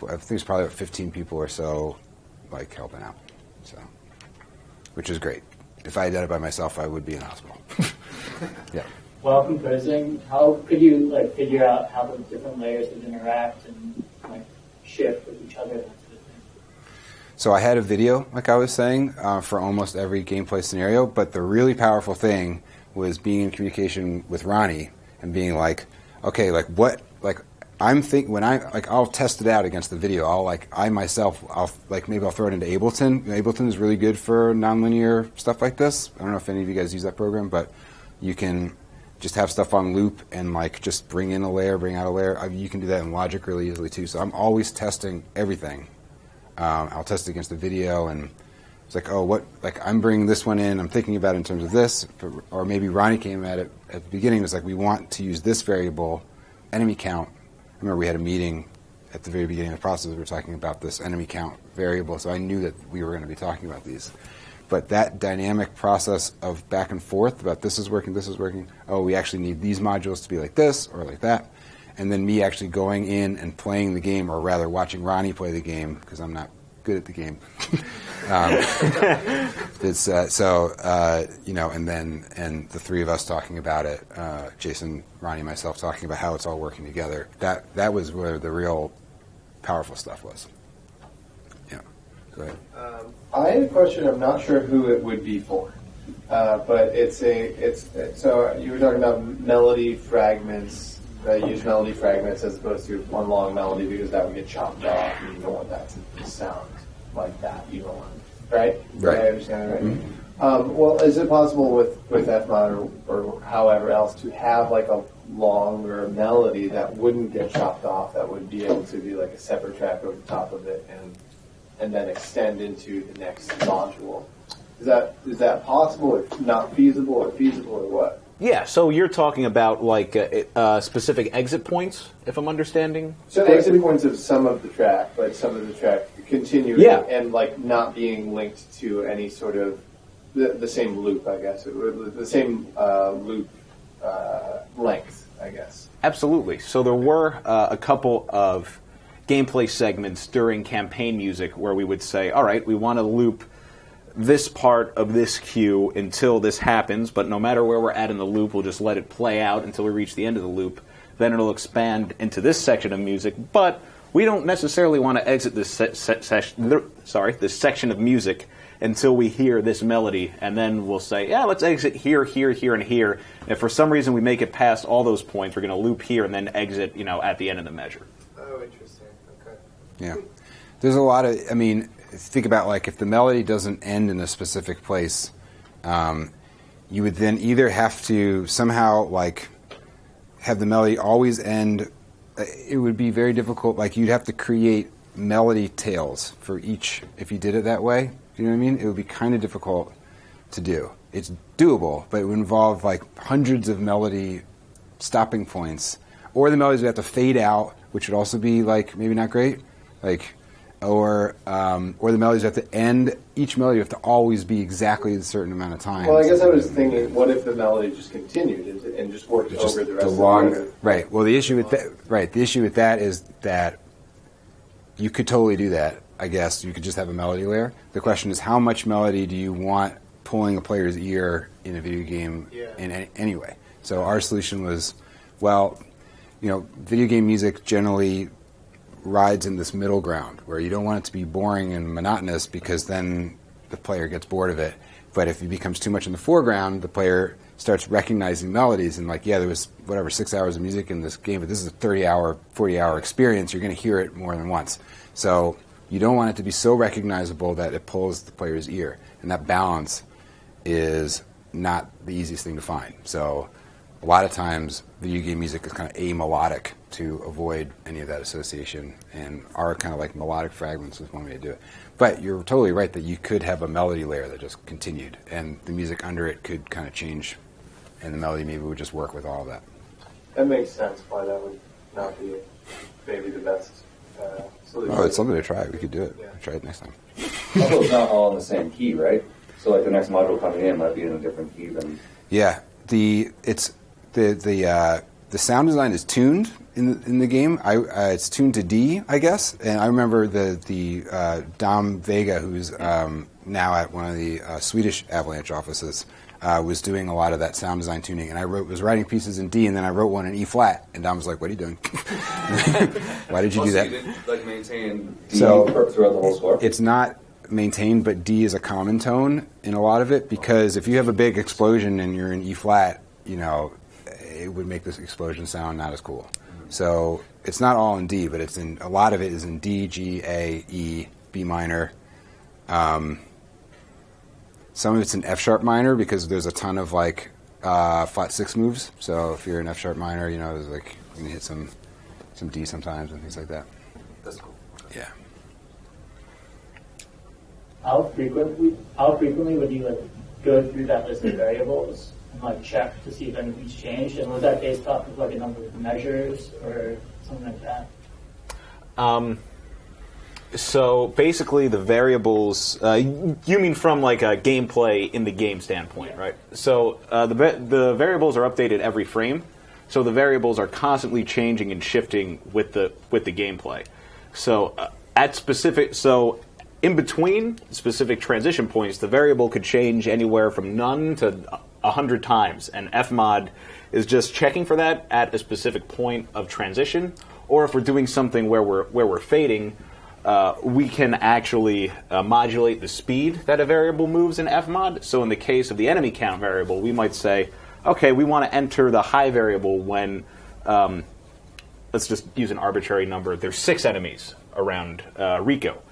B: I think it was probably about 15 people or so, helping out. So, which is great. If I had done it by myself, I would be in hospital. Yeah.
Q: While composing, how could you figure out how the different layers would interact and shift with each other? That sort of thing?
B: So I had a video, like I was saying, for almost every gameplay scenario. But the really powerful thing was being in communication with Ronny and being okay, what, I'm thinking when I'll test it out against the video. I'll maybe I'll throw it into Ableton. Ableton is really good for nonlinear stuff like this. I don't know if any of you guys use that program, but you can just have stuff on loop and just bring in a layer, bring out a layer. You can do that in Logic really easily too. So I'm always testing everything. I'll test it against the video, and it's I'm bringing this one in. I'm thinking about it in terms of this, or maybe Ronny came at it at the beginning. It was we want to use this variable, enemy count. I remember we had a meeting at the very beginning of the process. We were talking about this enemy count variable, so I knew that we were going to be talking about these. But that dynamic process of back and forth about this is working, we actually need these modules to be like this or like that, and then me actually going in and playing the game, or rather watching Ronny play the game, because I'm not good at the game. And the three of us talking about it, Jason, Ronny, myself talking about how it's all working together. That was where the real powerful stuff was. Yeah. Go ahead.
R: I had a question. I'm not sure who it would be for, but so you were talking about melody fragments. Use melody fragments as opposed to one long melody, because that would get chopped off, and you don't want that to sound like that. You don't want, right?
B: Right.
R: I understand that, right? Well, is it possible with FMOD or however else to have a longer melody that wouldn't get chopped off, that would be able to be a separate track over the top of it and then extend into the next module? Is that possible, or not feasible, or feasible, or what?
A: Yeah, so you're talking about specific exit points, if I'm understanding.
R: So exit points of some of the track, but some of the track continuing and not being linked to any sort of the same loop, I guess, the same loop length, I guess.
A: Absolutely. So there were a couple of gameplay segments during campaign music where we would say, all right, we want to loop this part of this cue until this happens, but no matter where we're at in the loop, we'll just let it play out until we reach the end of the loop. Then it'll expand into this section of music, but we don't necessarily want to exit this this section of music until we hear this melody, and then we'll say, yeah, let's exit here, here, here, and here. And if for some reason we make it past all those points, we're going to loop here and then exit, at the end of the measure.
R: Oh, interesting. Okay.
B: Yeah. There's a lot of, think about if the melody doesn't end in a specific place, you would then either have to somehow have the melody always end. It would be very difficult. You'd have to create melody tails for each if you did it that way. Do you know what I mean? It would be kind of difficult to do. It's doable, but it would involve hundreds of melody stopping points, or the melodies would have to fade out, which would also be maybe not great. Or the melodies have to end. Each melody have to always be exactly a certain amount of time.
R: Well, I guess I was thinking, what if the melody just continued and just worked over the rest of the record?
B: Right. Well, the issue with that is that you could totally do that. I guess you could just have a melody layer. The question is, how much melody do you want pulling a player's ear in a video game in any way? So our solution was, video game music generally rides in this middle ground where you don't want it to be boring and monotonous, because then the player gets bored of it. But if it becomes too much in the foreground, the player starts recognizing melodies and there was 6 hours of music in this game, but this is a 30-hour, 40-hour experience. You're going to hear it more than once. So you don't want it to be so recognizable that it pulls the player's ear. And that balance is not the easiest thing to find. So a lot of times video game music is kind of amelodic to avoid any of that association, and our kind of melodic fragments is one way to do it. But you're totally right that you could have a melody layer that just continued, and the music under it could kind of change, and the melody maybe would just work with all of that.
R: That makes sense why that would not be
N: maybe the best solution.
B: Oh, it's something to try. We could do it. Try it next time.
O: Also, it's not all in the same key, right? So like the next module coming in might be in a different key than.
B: Yeah, the sound design is tuned in the game. It's tuned to D, I guess. And I remember the Dom Vega, who's now at one of the Swedish Avalanche offices, was doing a lot of that sound design tuning. And I was writing pieces in D, and then I wrote one in E flat. And Dom was like, "What are you doing? Why did you do that?"
O: You didn't like maintain D
B: So
O: throughout the whole score.
B: It's not maintained, but D is a common tone in a lot of it, because if you have a big explosion and you're in E flat, it would make this explosion sound not as cool. So it's not all in D, but it's in a lot of it is in D, G, A, E, B minor. Some of it's in F sharp minor because there's a ton of like flat six moves. So if you're in F sharp minor, there's like you can hit some D sometimes and things like that.
O: That's cool.
B: Yeah.
Q: How frequently would you go through that list of variables and check to see if anything's changed? And was that based off of a number of measures or something like that?
A: So basically, the variables. You mean from a gameplay in the game standpoint, right? So the variables are updated every frame. So the variables are constantly changing and shifting with the gameplay. So in between specific transition points, the variable could change anywhere from none to 100 times, and Fmod is just checking for that at a specific point of transition. Or if we're doing something where we're fading, we can actually modulate the speed that a variable moves in Fmod. So in the case of the enemy count variable, we might say, okay, we want to enter the high variable when, let's just use an arbitrary number, there's 6 enemies around Rico.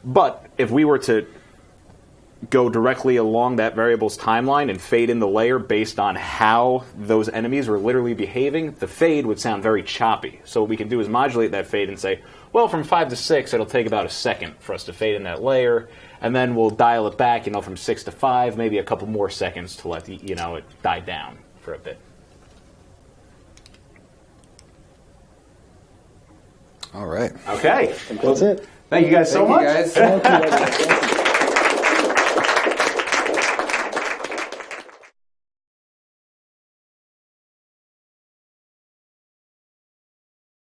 A: But if we were to go directly along that variable's timeline and fade in the layer based on how those enemies were literally behaving, the fade would sound very choppy. So what we can do is modulate that fade and say, well, from 5 to 6, it'll take about a second for us to fade in that layer, and then we'll dial it back, from 6 to 5, maybe a couple more seconds to let it die down for a bit.
B: All right.
A: Okay.
M: That's it.
A: Thank you guys so much.
B: Thank you guys.